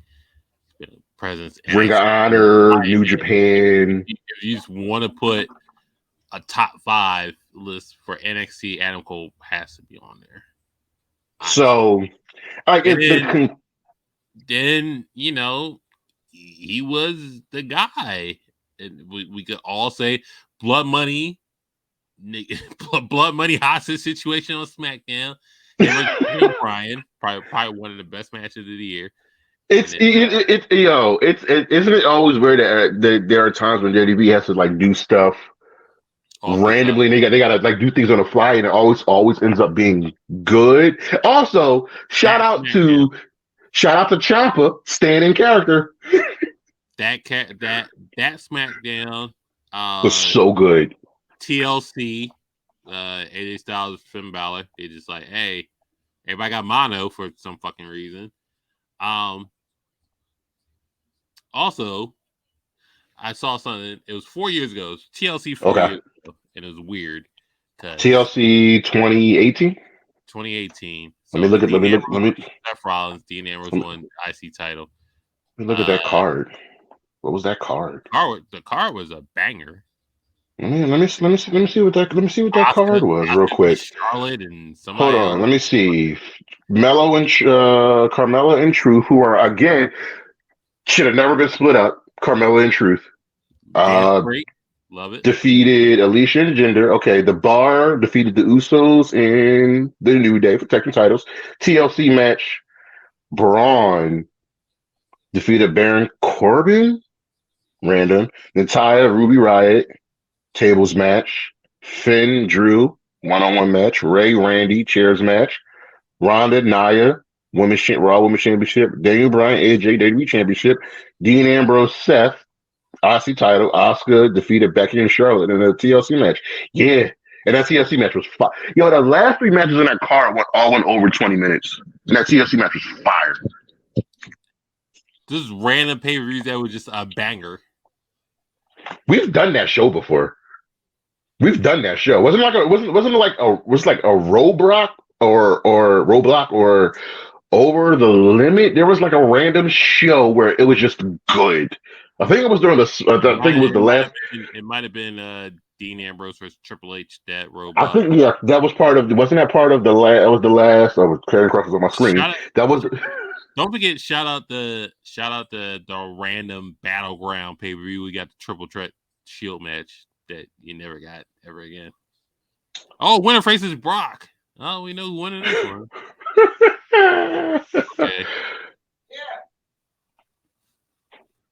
been a presence in Ring of Honor, New Japan. If you just want to put a top 5 list for NXT, Adam Cole has to be on there. So, then you know he was the guy, and we could all say Blood Money hostage situation on SmackDown. And Brian, probably one of the best matches of the year. Isn't it always weird that there are times when JDB has to like do stuff randomly, and they gotta like do things on the fly, and it always ends up being good. Also, shout out to Ciampa, staying in character. That SmackDown was so good. TLC, AJ Styles, Finn Balor. They just like, hey, everybody got mono for some fucking reason. Also, I saw something. It was 4 years ago. It was TLC 4 years ago, and it was weird. TLC 2018. 2018. So let me look. Seth Rollins, Dean Ambrose won IC title. Let me look at that card. What was that card? The card was a banger. Let me see what that card was real quick. Charlotte and somebody. Hold on, let me see. Mello and Carmella and Truth, who are again should have never been split up. Carmella and Truth. Love it. Defeated Alicia and Jinder. Okay, the Bar defeated the Usos in the New Day for protecting titles. TLC match. Braun defeated Baron Corbin. Random. Natalya, Ruby Riott. Tables match. Finn, Drew. One-on-one match. Ray, Randy. Chairs match. Ronda, Nia. Raw Women's Championship. Daniel Bryan, AJ, WWE Championship. Dean Ambrose, Seth. IC title. Asuka defeated Becky and Charlotte in a TLC match. Yeah. And that TLC match was fire. Yo, the last 3 matches in that card went over 20 minutes. And that TLC match was fire. This random pay-per-views that was just a banger. We've done that show before. Wasn't it like a Roblox or Over the Limit? There was like a random show where it was just good. I think it was during the last. It might have been Dean Ambrose versus Triple H. That Roblox. I think that was part of. Wasn't that part of the last? It was the last. I was Karrion Kross on my screen. That was. Don't forget, shout out the random battleground pay per view. We got the triple threat shield match that you never got ever again. Oh, winner faces Brock. Oh, we know who won this one. Okay.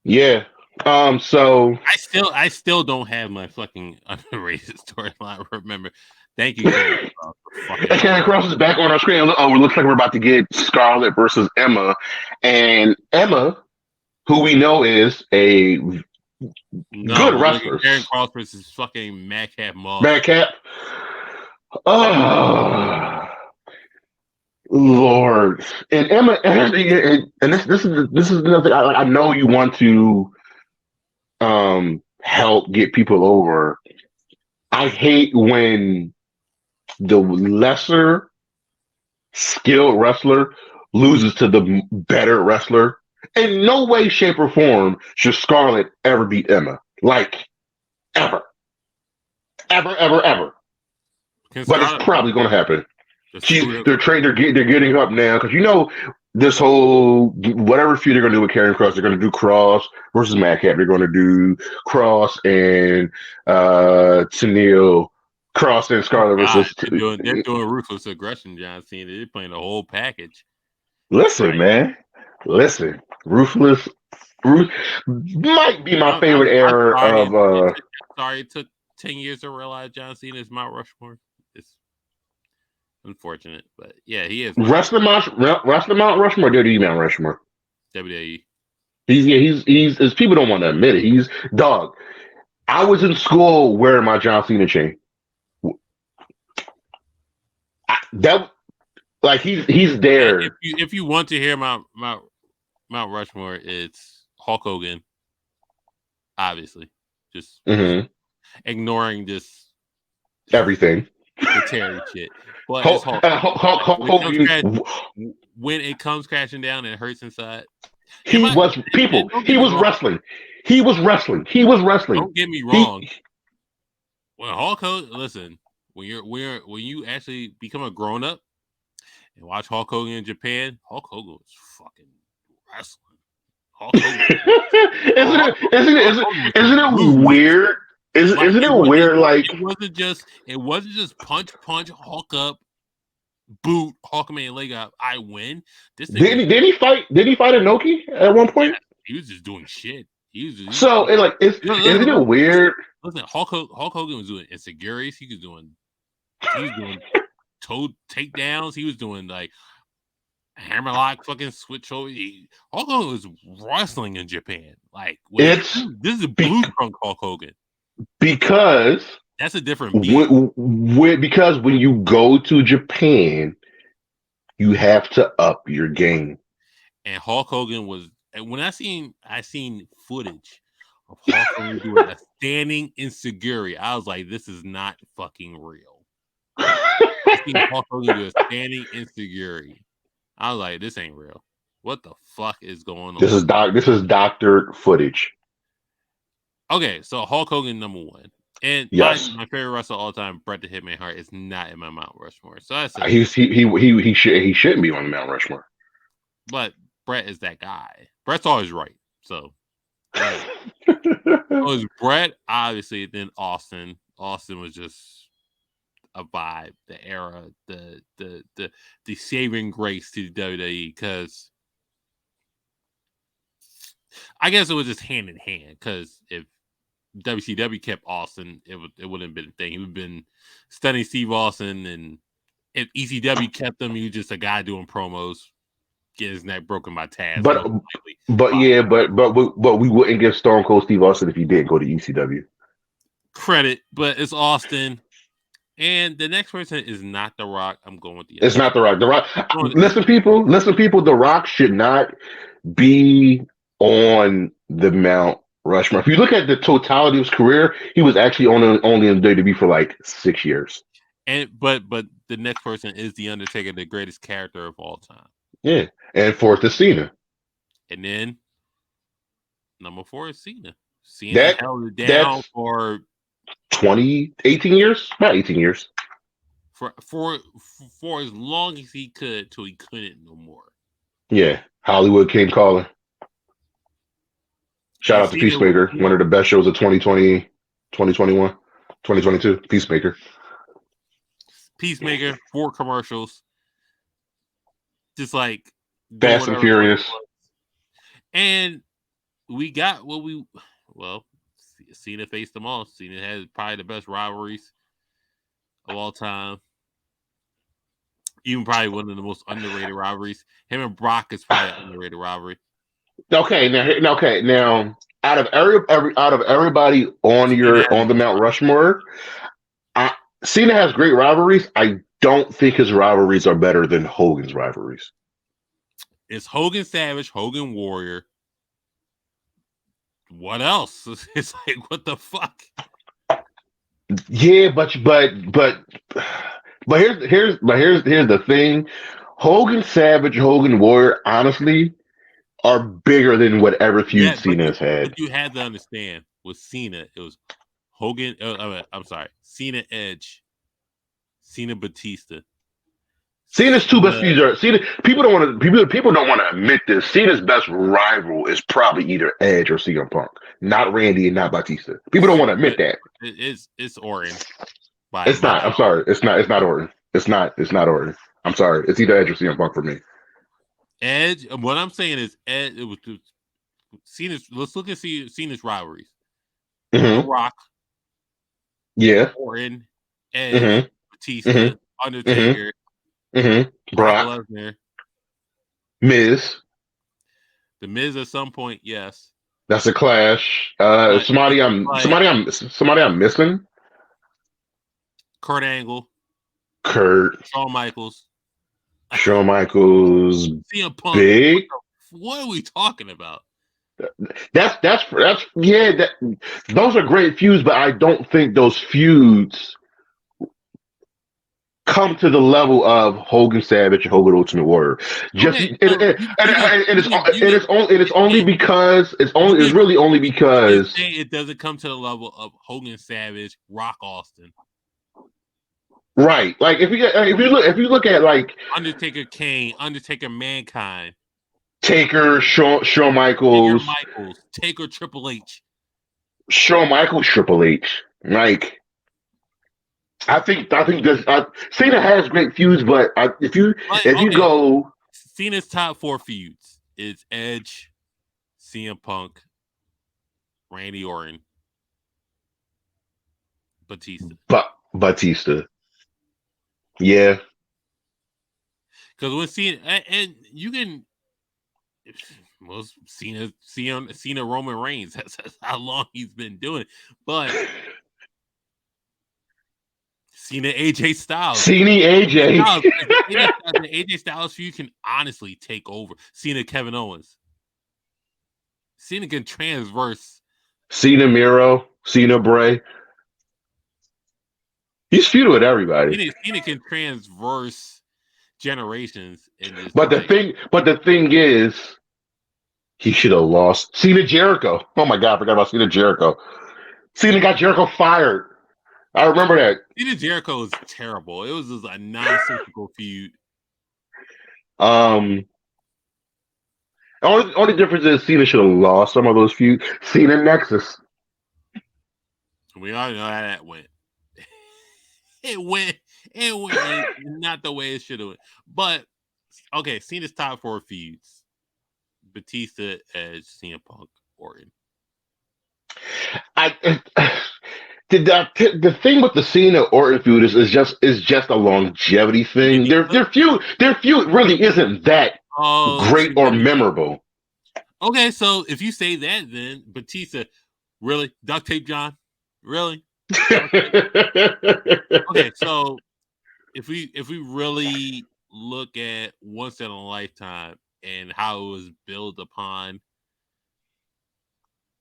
Yeah. So I still don't have my fucking underrated storyline. Remember. Thank you. Karrion Kross is back on our screen. Oh, it looks like we're about to get Scarlett versus Emma. And Emma, who we know is a good wrestler. Karrion Kross versus fucking Madcap Moss. Madcap. Oh, Lord. And Emma, and this is another thing. I know you want to help get people over. I hate when the lesser skilled wrestler loses to the better wrestler. In no way, shape, or form should Scarlett ever beat Emma. Like, ever. Ever, ever, ever. Can But it's Scarlett probably going to happen. just screw it? They're getting up now because this whole whatever feud they're going to do with Karrion Kross, they're going to do Cross versus Madcap. They're going to do Cross and Tennille, Cross and Oh Scarlett God, versus. they're doing ruthless aggression, John Cena. They're playing the whole package. Listen, Right. man. Listen, Ruthless might be my favorite I'm era sorry. of. Sorry, it took 10 years to realize John Cena is Mount Rushmore. It's unfortunate, but yeah, he is Wrestling Mount Rushmore, WWE Mount Rushmore. WWE. He's as people don't want to admit it. He's dog. I was in school wearing my John Cena chain. That like he's there. If you want to hear Mount Rushmore, it's Hulk Hogan. Obviously, just ignoring this Everything. the Terry shit. But it's Hulk Hogan. When it comes crashing down and it hurts inside. He was wrestling. He was wrestling. Don't get me wrong. When Hulk Hogan, listen, when you actually become a grown up and watch Hulk Hogan in Japan, Hulk Hogan was fucking wrestling. Hulk Hogan. Isn't it weird? Isn't it weird? Like it wasn't just punch, Hulk up, boot, Hulkman leg up. I win. Did he fight Inoki at one point? Yeah, he was just doing shit. Isn't it weird? Listen, Hulk Hogan was doing insecurities. He was doing toe takedowns. He was doing like hammerlock fucking switch over. Hulk Hogan was wrestling in Japan. Like this is a blue trunk Hulk Hogan. Because that's a different beat. Because when you go to Japan, you have to up your game. And Hulk Hogan was when I seen footage of Hulk Hogan doing a standing insecurity. I was like, this is not fucking real. I seen Hulk Hogan do a standing insecurity. I was like, this ain't real. What the fuck is going on? This is doctored footage. Okay, so Hulk Hogan number one. And yes, my favorite wrestler of all time, Bret the Hitman Hart, is not in my Mount Rushmore. So I said he shouldn't be on the Mount Rushmore. But Bret is that guy. Bret's always right. So it was Bret, obviously, then Austin. Austin was just a vibe, the era, the saving grace to WWE, because I guess it was just hand in hand, because if WCW kept Austin, it wouldn't have been a thing. He would have been stunning Steve Austin, and if ECW kept him, he was just a guy doing promos, getting his neck broken by Taz. But we wouldn't give Stone Cold Steve Austin if he didn't go to ECW. Credit, but it's Austin. And the next person is not The Rock. I'm going with It's not The Rock. The Rock. Listen, people. The Rock should not be on the Mount Rushmore. If you look at the totality of his career, he was actually only in WWE for like 6 years. But the next person is The Undertaker, the greatest character of all time. Yeah, and fourth is Cena. And then number 4 is Cena. Cena held it down for 18 years? About 18 years. For as long as he could, till he couldn't no more. Yeah, Hollywood came calling. Shout out to Peacemaker, one of the best shows of 2020, 2021, 2022. Peacemaker, 4 commercials. Just like Fast and Furious. And we got Cena faced them all. Cena has probably the best rivalries of all time. Even probably one of the most underrated rivalries. Him and Brock is probably an underrated rivalry. Okay, now out of everybody on the Mount Rushmore, Cena has great rivalries. I don't think his rivalries are better than Hogan's rivalries. It's Hogan Savage, Hogan Warrior. What else? It's like, what the fuck? Yeah, but here's the thing. Hogan Savage, Hogan Warrior, honestly, are bigger than whatever feud Yeah, but Cena has had. you had to understand with Cena, it was Hogan. I'm sorry, Cena Edge, Cena Batista. Cena's two best Cena, feuds are Cena. People don't want to admit this. Cena's best rival is probably either Edge or CM Punk, not Randy and not Batista. People don't want to admit that. it's Orton by a It's not. mile. I'm sorry. It's not. It's not Orton. It's not. It's not Orton. I'm sorry. It's either Edge or CM Punk for me. Edge. What I'm saying is Edge. It was Cena's. Let's look at Cena's rivalries. The Mm-hmm. Rock, Yeah. Orton, Edge, Mm-hmm. Batista, Mm-hmm. Undertaker, Mm-hmm. Brock Brock, Lesnar, Miz. The Miz at some point, yes. That's a clash. But like Somebody I'm missing. Kurt Angle, Kurt, Shawn Michaels, Shawn Michaels, CM Punk. big. What are we talking about? That's yeah. Those are great feuds, but I don't think those feuds come to the level of Hogan Savage and Hogan Ultimate Warrior. Just Okay, and, so it's only because it's really only you can because say it doesn't come to the level of Hogan Savage, Rock Austin, right. Like if you look at like Undertaker Kane, Undertaker Mankind, Taker, Shawn Michaels, Taker Triple H, Shawn Michaels, Triple H. Like I think this Cena has great feuds, but if you go Cena's top 4 feuds is Edge, CM Punk, Randy Orton, Batista. Batista. Yeah. Because when Cena and you can Cena Roman Reigns. That's how long he's been doing it. But Cena AJ Styles. Cena AJ. The AJ Styles feud can honestly take over. Cena Kevin Owens. Cena can transverse. Cena Miro. Cena Bray. He's feuding with everybody. Cena can transverse generations. But the thing is, he should have lost. Cena Jericho. Oh my God, I forgot about Cena Jericho. Cena got Jericho fired. I remember that. Cena Jericho is terrible. It was just a nonsensical feud. Only difference is Cena should have lost some of those feuds. Cena Nexus. We all know how that went. It went not the way it should have went. But okay, Cena's top 4 feuds: Batista, Edge, CM Punk, Orton. The thing with the Cena Orton feud is just a longevity thing. Their feud really isn't that great or memorable. Okay, so if you say that, then Batista, really duct tape, John, really. Okay, so if we really look at Once in a Lifetime and how it was built upon,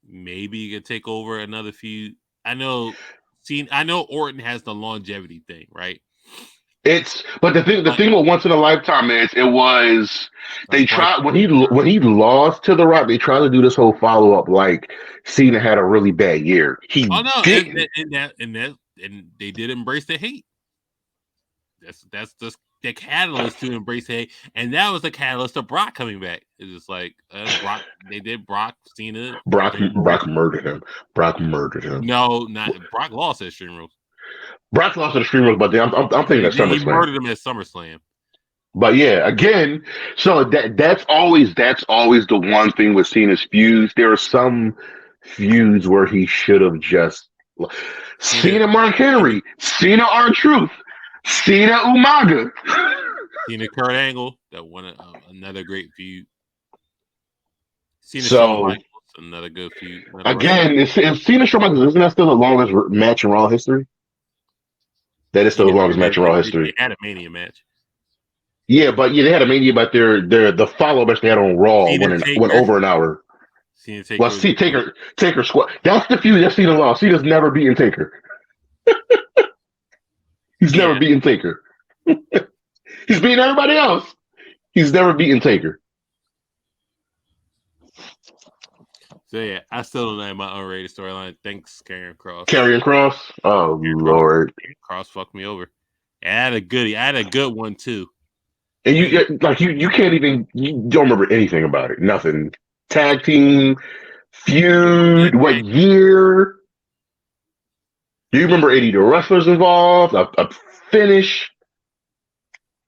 maybe you could take over another feud. I know Orton has the longevity thing, right? But the thing with Once in a Lifetime is they tried when he lost to The Rock, they tried to do this whole follow up like Cena had a really bad year. And they did embrace the hate. That's just the catalyst to embrace hate, and that was the catalyst of Brock coming back. It's just like Brock. They did Brock, Cena. Brock murdered him. Brock murdered him. No, not Brock lost at Extreme Rules. Brock lost at Extreme Rules, but I'm thinking that SummerSlam. He murdered him at SummerSlam. But yeah, again, so that's always the one thing with Cena's feuds. There are some feuds where he should have just Cena Mark Henry, Cena R-Truth, Cena Umaga, Cena Kurt Angle, that won another great feud. Cena Shawn Michaels, another good feud. Again, if Cena Shawn Michaels, isn't that still the longest match in Raw history? That is still the longest match in Raw history. They had a Mania match. Yeah, they had a Mania, but the follow-up match they had on Raw went over an hour. Taker squad. That's the feud that Cena lost. Cena's never beaten Taker. He's never beaten Taker. He's beaten everybody else. He's never beaten Taker. So yeah, I still don't have my unrated storyline. Thanks, Karrion Kross. Karrion Kross. Oh Lord. Kross fucked me over. I had a good one too. And you can't even, you don't remember anything about it. Nothing. Tag team, feud, what year? Do you remember any of the wrestlers involved? A finish?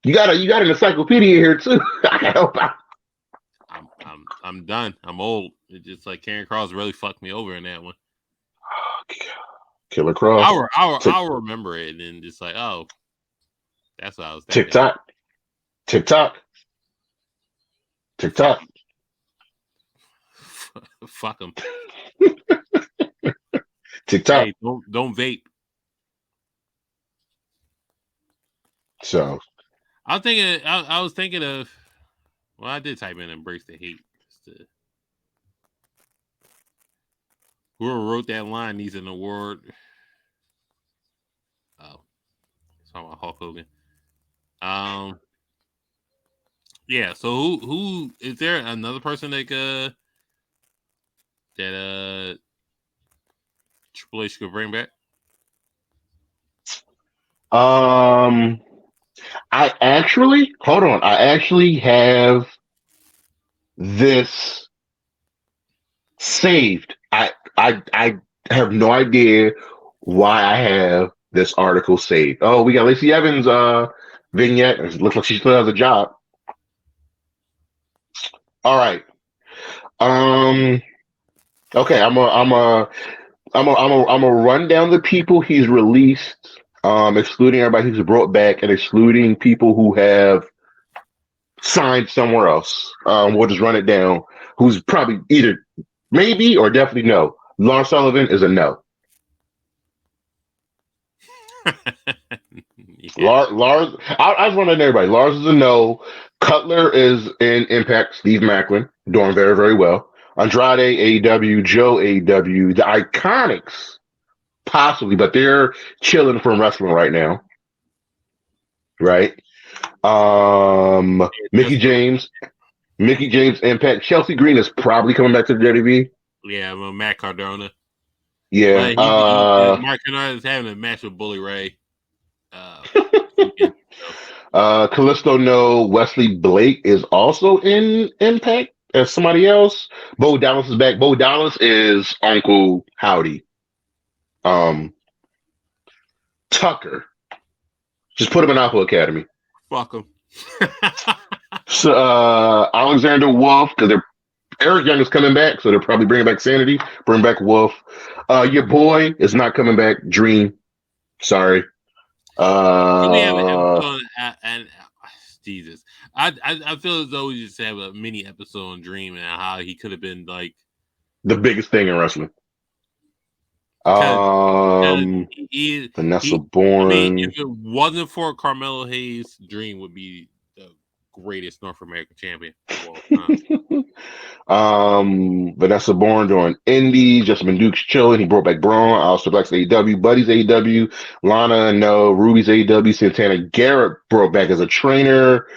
You got an encyclopedia here too. I can help out. I'm done. I'm old. It's just like Karrion Kross really fucked me over in that one. Killer Kross. I'll remember it and just like, oh, that's what I was thinking. TikTok. Fuck them. TikTok. Hey, don't vape. So I was thinking of. Well, I did type in "embrace the hate." Whoever wrote that line needs an award. Oh, it's talking about Hulk Hogan. Yeah. So who is there another person that Triple H could bring back? I actually have this saved. I have no idea why I have this article saved. Oh, we got Lacey Evans vignette. It looks like she still has a job. All right. Okay, I'm a run down the people he's released, excluding everybody who's brought back and excluding people who have signed somewhere else. We'll just run it down. Who's probably either maybe or definitely no. Lars Sullivan is a no. Yeah. Lars, I've run it everybody. Lars is a no. Cutler is in Impact. Steve Macklin doing very, very well. Andrade, AEW, Joe, AEW, the Iconics, possibly, but they're chilling from wrestling right now. Right? Mickey James, Impact. Chelsea Green is probably coming back to the WWE. Yeah, well, Matt Cardona. Yeah. Mark Cardona is having a match with Bully Ray. Callisto no. Wesley Blake is also in Impact as somebody else. Bo Dallas is back. Bo Dallas is Uncle Howdy. Tucker. Just put him in Apple Academy. Fuck him. So Alexander Wolf, because Eric Young is coming back, so they're probably bringing back Sanity. Bring back Wolf. Your boy is not coming back. Dream. Sorry. And Jesus, I feel as though we just have a mini episode on Dream and how he could have been like the biggest thing in wrestling. Vanessa Bourne. I mean, if it wasn't for Carmelo Hayes, Dream would be the greatest North American champion of all time. Vanessa Bourne doing indie. Justin Duke's chilling. He brought back Braun. Alistair Black's AEW. Buddy's AEW. Lana, no. Ruby's AEW. Santana Garrett brought back as a trainer.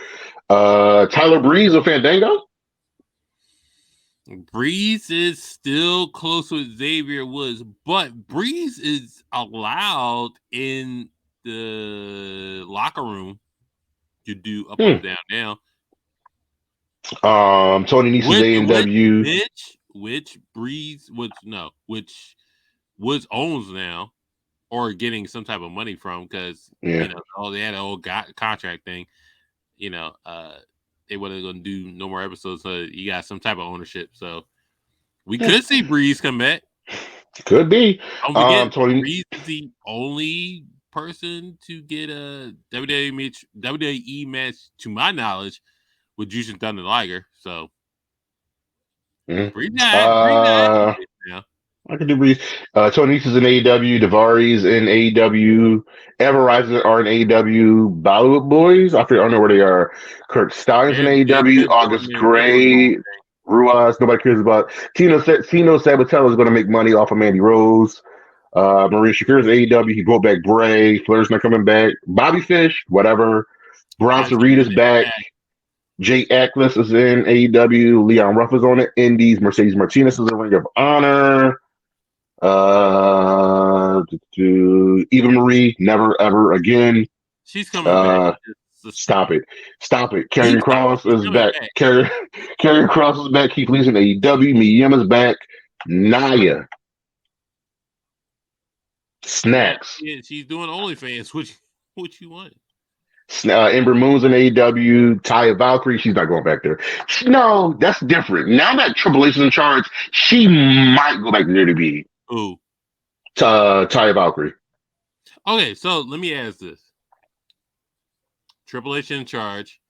Tyler Breeze of Fandango. Breeze is still close with Xavier Woods, but Breeze is allowed in the locker room to do up down now. Tony Nese's AEW. Which Breeze which Woods owns now, or getting some type of money from, because they had an old contract thing. They wasn't going to do no more episodes, so you got some type of ownership. So we could see Breeze come back. Could be. Breeze is the only person to get a WWE match, to my knowledge, with Jushin Thunder Liger. So Breeze now. I could do Breeze. Tony Nese is in AEW. Daivari in AEW. Everrise are in AEW. Bollywood Boys. I don't know where they are. Kurt Stallion's in AEW. August Gray. Ruiz. Nobody cares about. Tino Sabatella is going to make money off of Mandy Rose. Maria Shakira's AEW. He brought back Bray. Flair's not coming back. Bobby Fish, whatever. Bronson Reed is back. Jay Atlas is in AEW. Leon Ruff is on the Indies. Mercedes Martinez is in Ring of Honor. Eva Marie, never ever again. She's coming back. Stop it. Karrion Kross is back. Karrion Kross is back. Keith Lee's in AEW. Miyam is back. Naya. Snacks. Yeah, she's doing OnlyFans. What you want? Ember Moon's in AEW. Taya Valkyrie, she's not going back there. No, that's different. Now that Triple H is in charge, she might go back there to be. Who? Taya Valkyrie. Okay, so let me ask this. Triple H in charge.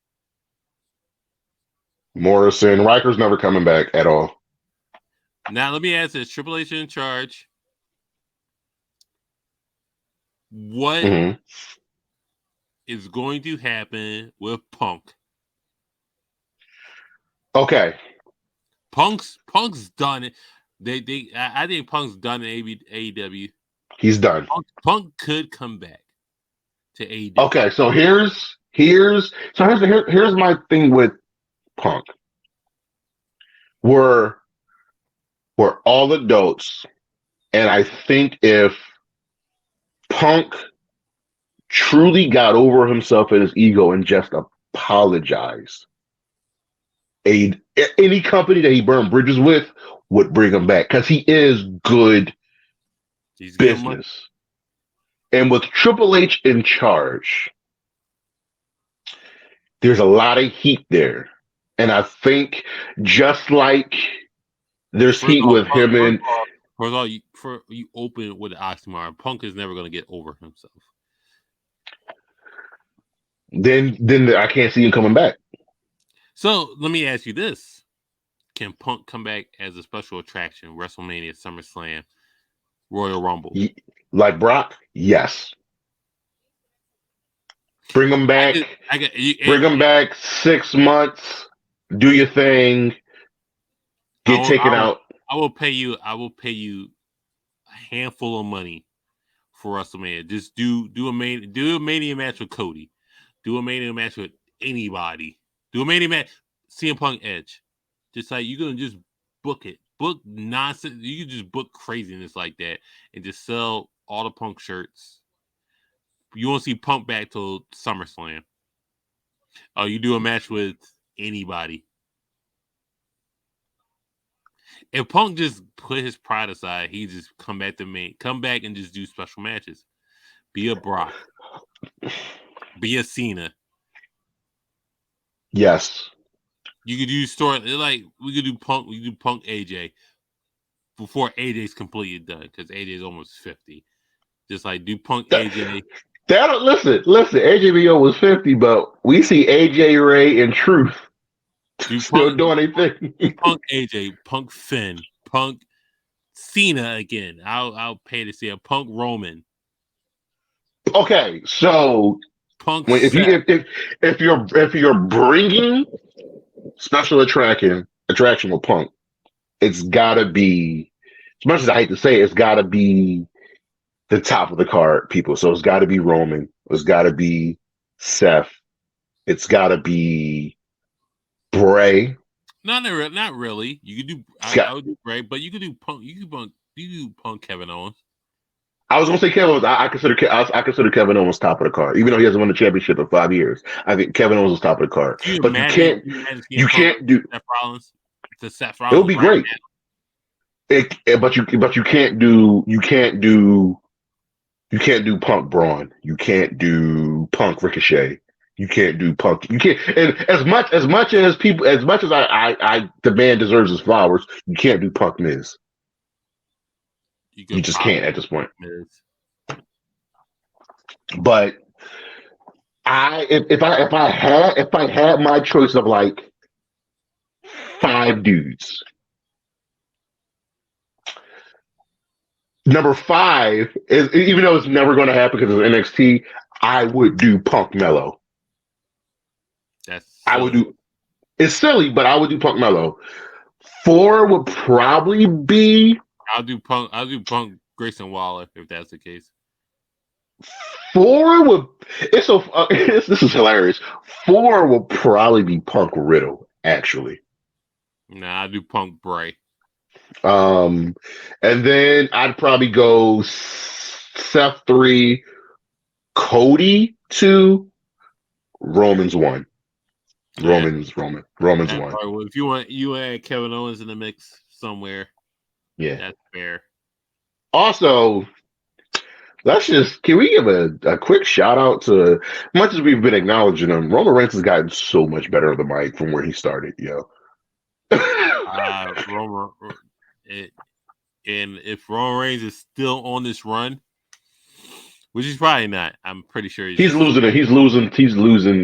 Morrison. Riker's never coming back at all. Now let me ask this. Triple H in charge. What is going to happen with Punk? Okay. Punk's done it. I think Punk's done in AEW. He's done. Punk could come back to AEW. Okay, so here's my thing with Punk. We're all adults, and I think if Punk truly got over himself and his ego and just apologized, any company that he burned bridges with would bring him back because he is good business. And with Triple H in charge, there's a lot of heat there. And I think just like there's heat with him and... First of all, you open with the oxymoron. Punk is never going to get over himself. Then I can't see him coming back. So let me ask you this. Can Punk come back as a special attraction? WrestleMania, SummerSlam, Royal Rumble? Like Brock? Yes. Bring him back. Bring him back 6 months. Do your thing. Get taken out. I will pay you a handful of money for WrestleMania. Just do a Mania match with Cody. Do a Mania match with anybody. Do a Mania match. CM Punk Edge. Just like you're gonna just book it. Book nonsense. You can just book craziness like that and just sell all the Punk shirts. You won't see Punk back till SummerSlam. Oh, you do a match with anybody. If Punk just put his pride aside, he just come back and just do special matches. Be a Brock. Be a Cena. Yes. You could do story like we could do Punk AJ before AJ's completely done because AJ's almost 50. Just like do Punk AJ. Listen. AJBO was 50, but we see AJ Ray and Truth still doing anything. Punk AJ, Punk Finn, Punk Cena again. I'll pay to see a Punk Roman. Okay, so Punk. If you're bringing special attraction with Punk, it's gotta be, as much as I hate to say it, it's gotta be the top of the card people. So it's gotta be Roman. It's gotta be Seth. It's gotta be Bray. Not really. You could do. I would do Bray, but you could do Punk. You do Punk Kevin Owens. I was gonna say Kevin Owens. I consider Kevin Owens top of the card, even though he hasn't won the championship in 5 years. I think Kevin Owens is top of the card. But you can't do Seth Rollins. To Seth Rollins. It would be great. But you can't do Punk Braun. You can't do Punk Ricochet. You can't do Punk. You can't. And as much as I demand deserves his flowers, you can't do Punk Miz. You just can't at this point. But if I had my choice of like 5 dudes, number 5 is, even though it's never going to happen because it's NXT, I would do Punk Mello. I would do. It's silly, but I would do Punk Mello. 4 would probably be. I'll do Punk Grayson Waller, if that's the case. 4 would. It's so. This is hilarious. 4 will probably be Punk Riddle, actually. Nah, I do Punk Bray. And then I'd probably go Seth 3, Cody 2, Roman's 1. Roman's 1. Well, if you want add Kevin Owens in the mix somewhere, Yeah. that's fair. Also, can we give a quick shout out to, much as we've been acknowledging him, Roman Reigns has gotten so much better on the mic from where he started, yo. Roman, and if Roman Reigns is still on this run, which he's probably not, I'm pretty sure he's losing it. He's losing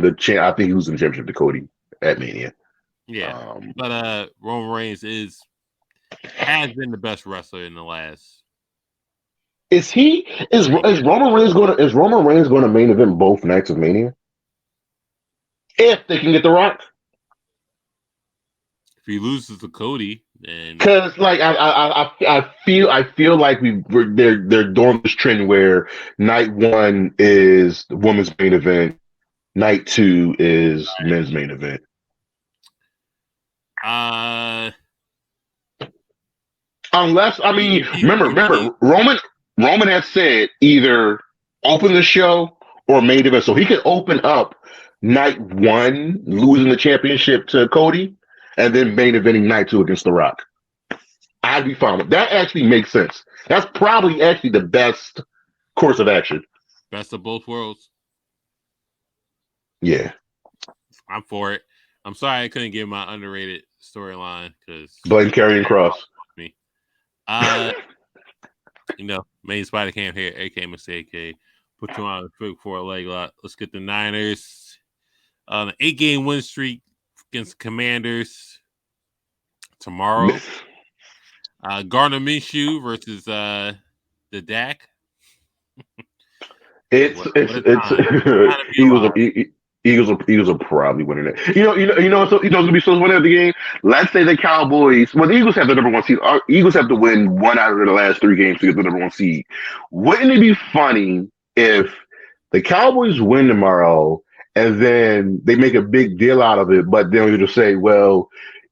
the I think he's losing the championship to Cody at Mania. Yeah, but Roman Reigns has been the best wrestler in the last. Is Roman Reigns going to main event both nights of Mania? If they can get The Rock. If he loses to Cody, then because like I feel like they're doing this trend where night 1 is the women's main event, night 2 is men's main event. Unless remember Roman has said either open the show or main event, so he can open up night 1 losing the championship to Cody, and then main eventing night 2 against The Rock. I'd be fine with that. Actually makes sense. That's probably actually the best course of action. Best of both worlds. Yeah. I'm for it. I'm sorry I couldn't get my underrated storyline because blame Karrion Kross. Me. Main Spider Cam here, aka Mr. AK. Put you on for a leg lock. Let's get the Niners. An 8-game win streak against Commanders tomorrow. Gardner Minshew versus the Dak. Eagles are probably winning it. You know, it's gonna be so winning of the game. Let's say the Cowboys. Well, the Eagles have the number 1 seed. Eagles have to win 1 out of the last 3 games to get the number 1 seed. Wouldn't it be funny if the Cowboys win tomorrow and then they make a big deal out of it, but then you just say, "Well,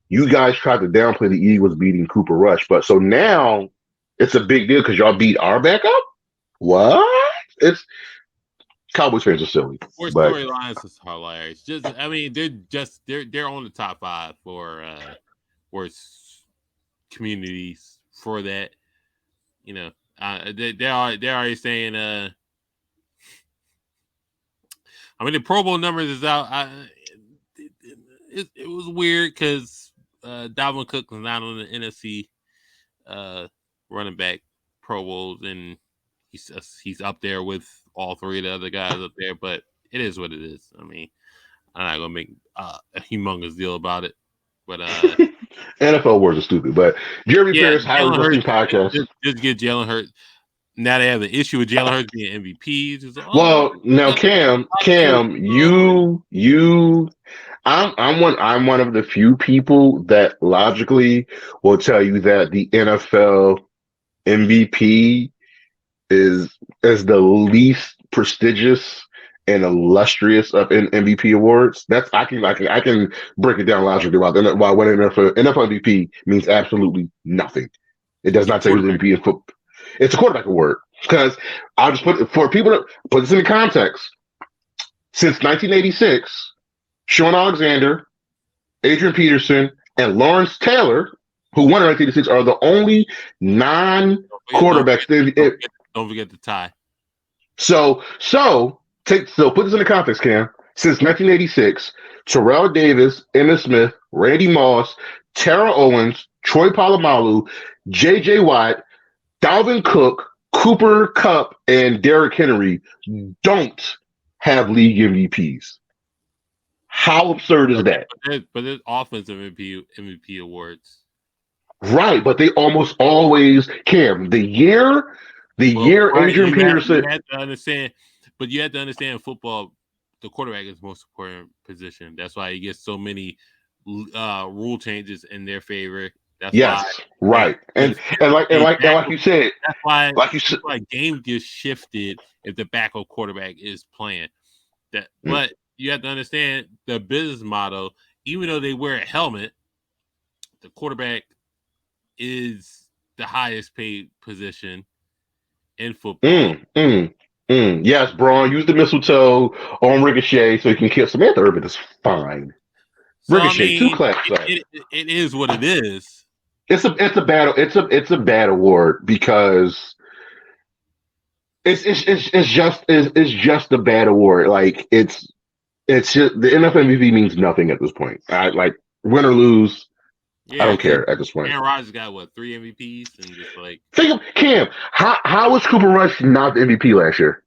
you guys tried to downplay the Eagles beating Cooper Rush, but so now it's a big deal because y'all beat our backup." What? It's Cowboys fans are silly. Or storylines is hilarious. They're on the top 5 for worst communities for that. They're already saying. The Pro Bowl numbers is out. It was weird because Dalvin Cook was not on the NFC running back Pro Bowls, and he's up there with all 3 of the other guys up there. But it is what it is. I'm not gonna make a humongous deal about it. But NFL words are stupid. But Jeremy Pierce, Highly Wrestling Podcast. Just get Jalen Hurts. Now they have an issue with Jalen Hurts being MVP. Now Cam, I'm one of the few people that logically will tell you that the NFL MVP is the least prestigious and illustrious of MVP awards. I can break it down logically why what NFL MVP means absolutely nothing. It does not say who's MVP in football. It's a quarterback award. Because I'll just for people to put this in context. Since 1986, Sean Alexander, Adrian Peterson, and Lawrence Taylor, who won in 1986, are the only non-quarterbacks. Don't forget the tie. So put this in the context, Cam. Since 1986, Terrell Davis, Emmitt Smith, Randy Moss, Tara Owens, Troy Polamalu, J.J. Watt, Dalvin Cook, Cooper Kupp, and Derrick Henry don't have league MVPs. How absurd is that? But there's offensive MVP awards. Right, but they almost always the year Adrian Peterson. You have to understand, but you have to understand football, the quarterback is the most important position. That's why he gets so many rule changes in their favor That's why, Yes, right. And like you said, that's why like you said, game gets shifted if the backup quarterback is playing. But you have to understand the business model. Even though they wear a helmet, the quarterback is the highest paid position in football. Yes, Braun, use the mistletoe on Ricochet so he can kill Samantha Urban is fine. So I Ricochet, two mean, claps. it is what it is. It's a bad award because it's just a bad award. Like it's just the NFL MVP means nothing at this point. I like win or lose. I Yeah, don't because care at this point. Aaron Rodgers got what 3 MVPs and just like Think of Cam. How was Cooper Rush not the MVP last year?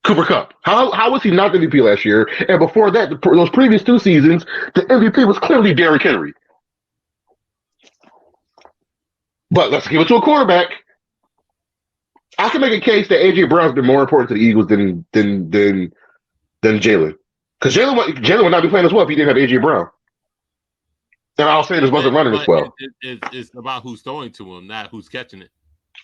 Cooper Kupp. How was he not the MVP last year? And before that, those previous 2 seasons, the MVP was clearly Derrick Henry. But let's give it to a quarterback. I can make a case that AJ Brown's been more important to the Eagles than Jalen, because Jalen would not be playing as well if he didn't have AJ Brown. And I'll say this wasn't running as well. It's about who's throwing to him, not who's catching it.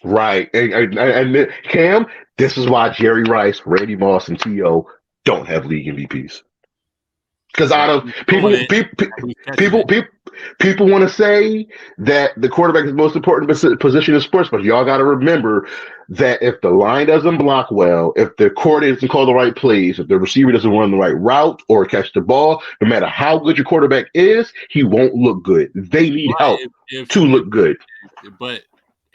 Right. And Cam, this is why Jerry Rice, Randy Moss, and T.O. don't have league MVPs. Because out of people want to say that the quarterback is the most important position in sports, but y'all got to remember that if the line doesn't block well, if the coordinator doesn't call the right plays, if the receiver doesn't run the right route or catch the ball, no matter how good your quarterback is, he won't look good. They need help to look good. But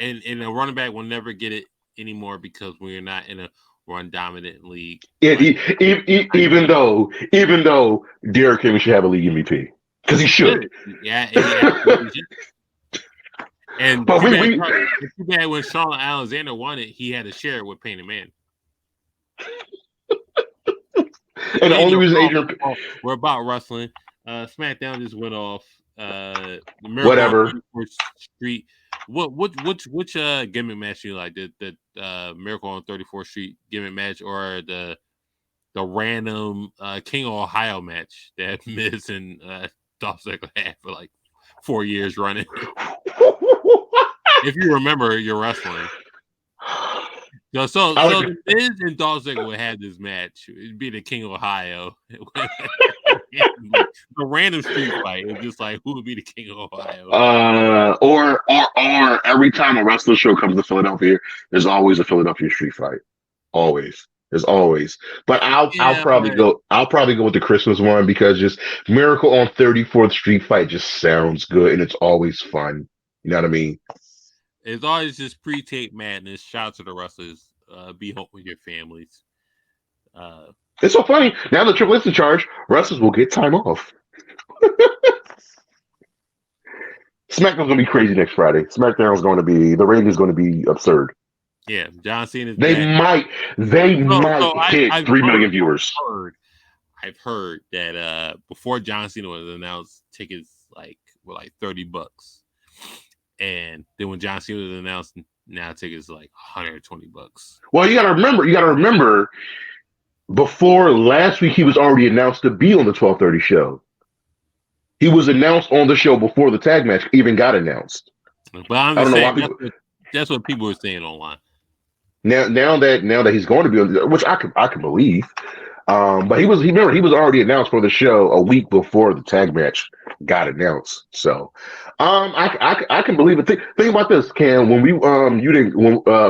and a running back will never get it anymore because we're not in a run dominant league. Even though Derrick Henry should have a league MVP because he should. Yeah. And but too bad when Sean Alexander won it, he had to share it with Peyton Manning. And the only reason we're about wrestling. SmackDown just went off. Whatever. Street. Which gimmick match you like? The Miracle on 34th Street gimmick match or the random King of Ohio match that Miz and Dolph Ziggler had for like 4 years running? If you remember your wrestling. So the Miz and Dolph Ziggler would have this match. It'd be the King of Ohio. The random street fight. It's just like who would be the King of Ohio? Or every time a wrestling show comes to Philadelphia, there's always a Philadelphia street fight. Always. There's always. But I'll probably go with the Christmas one because just Miracle on 34th Street fight just sounds good and it's always fun. You know what I mean? It's always just pre-tape madness. Shout out to the wrestlers. Be home with your families. It's so funny. Now that Triple H's in charge, wrestlers will get time off. SmackDown's going to be crazy next Friday. The ratings going to be absurd. Yeah, John Cena's They might hit 3 million viewers. I've heard that before John Cena was announced, tickets were $30. And then when John Cena was announced, now tickets are $120. Well, you gotta remember, before last week he was already announced to be on the 12:30 show. He was announced on the show before the tag match even got announced. But I don't know why people. That's what people were saying online. Now that he's going to be on, which I can believe. But he was already announced for the show a week before the tag match got announced. So, I can believe it. Think about this, Cam. When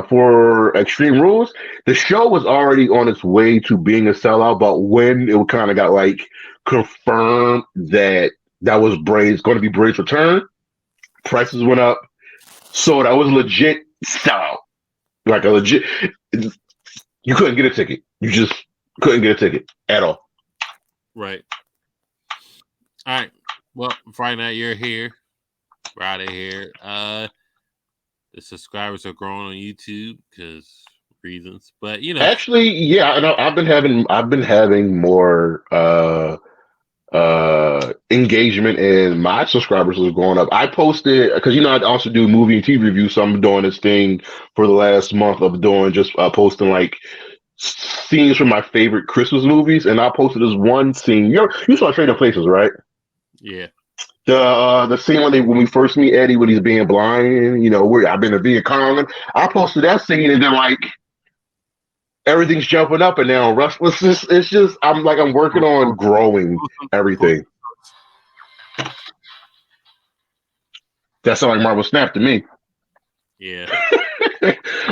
for Extreme Rules, the show was already on its way to being a sellout. But when it kind of got confirmed that was going to be Bray's return, prices went up. So that was legit sellout. Like a legit, you couldn't get a ticket. You just couldn't get a ticket at all. Right. All right. Well, Friday Night Yerrr here. Friday here. The subscribers are growing on YouTube because reasons, but Actually, yeah, and I've been having more engagement, and my subscribers are going up. I posted because I also do movie and TV reviews, so I'm doing this thing for the last month of doing just posting scenes from my favorite Christmas movies, and I posted this one scene. You saw Trading Places, right? Yeah. The scene when we first meet Eddie when he's being blind, where I've been to being Colin. I posted that scene and then like everything's jumping up and down. Russ, it's just I'm working on growing everything. That sounds like Marvel Snap to me. Yeah.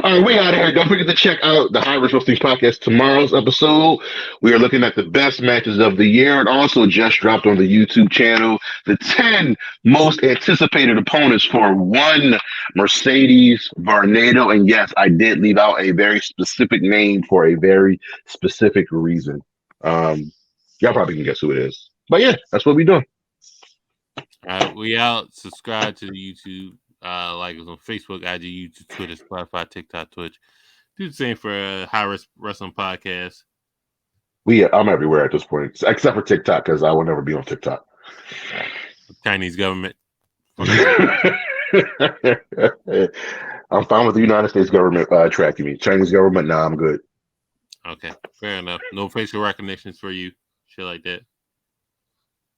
All right, we out of here. Don't forget to check out the High Risk Wrestling Podcast tomorrow's episode. We are looking at the best matches of the year and also just dropped on the YouTube channel the 10 most anticipated opponents for one Mercedes Varnado. And yes, I did leave out a very specific name for a very specific reason. Y'all probably can guess who it is. But yeah, that's what we're doing. All right, we out. Subscribe to the YouTube. Like us on Facebook, IG, YouTube, Twitter, Spotify, TikTok, Twitch. Do the same for High Risk Wrestling Podcast. I'm everywhere at this point, except for TikTok, because I will never be on TikTok. Chinese government. I'm fine with the United States government tracking me. Chinese government, nah, I'm good. Okay, fair enough. No facial recognitions for you. Shit like that.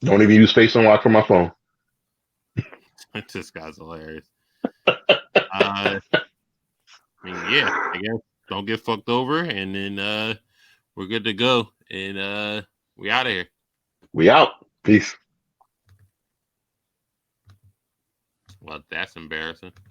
Don't even use Face Unlock for my phone. This guy's hilarious. I guess don't get fucked over, and then we're good to go. And we out of here. We out. Peace. Well, that's embarrassing.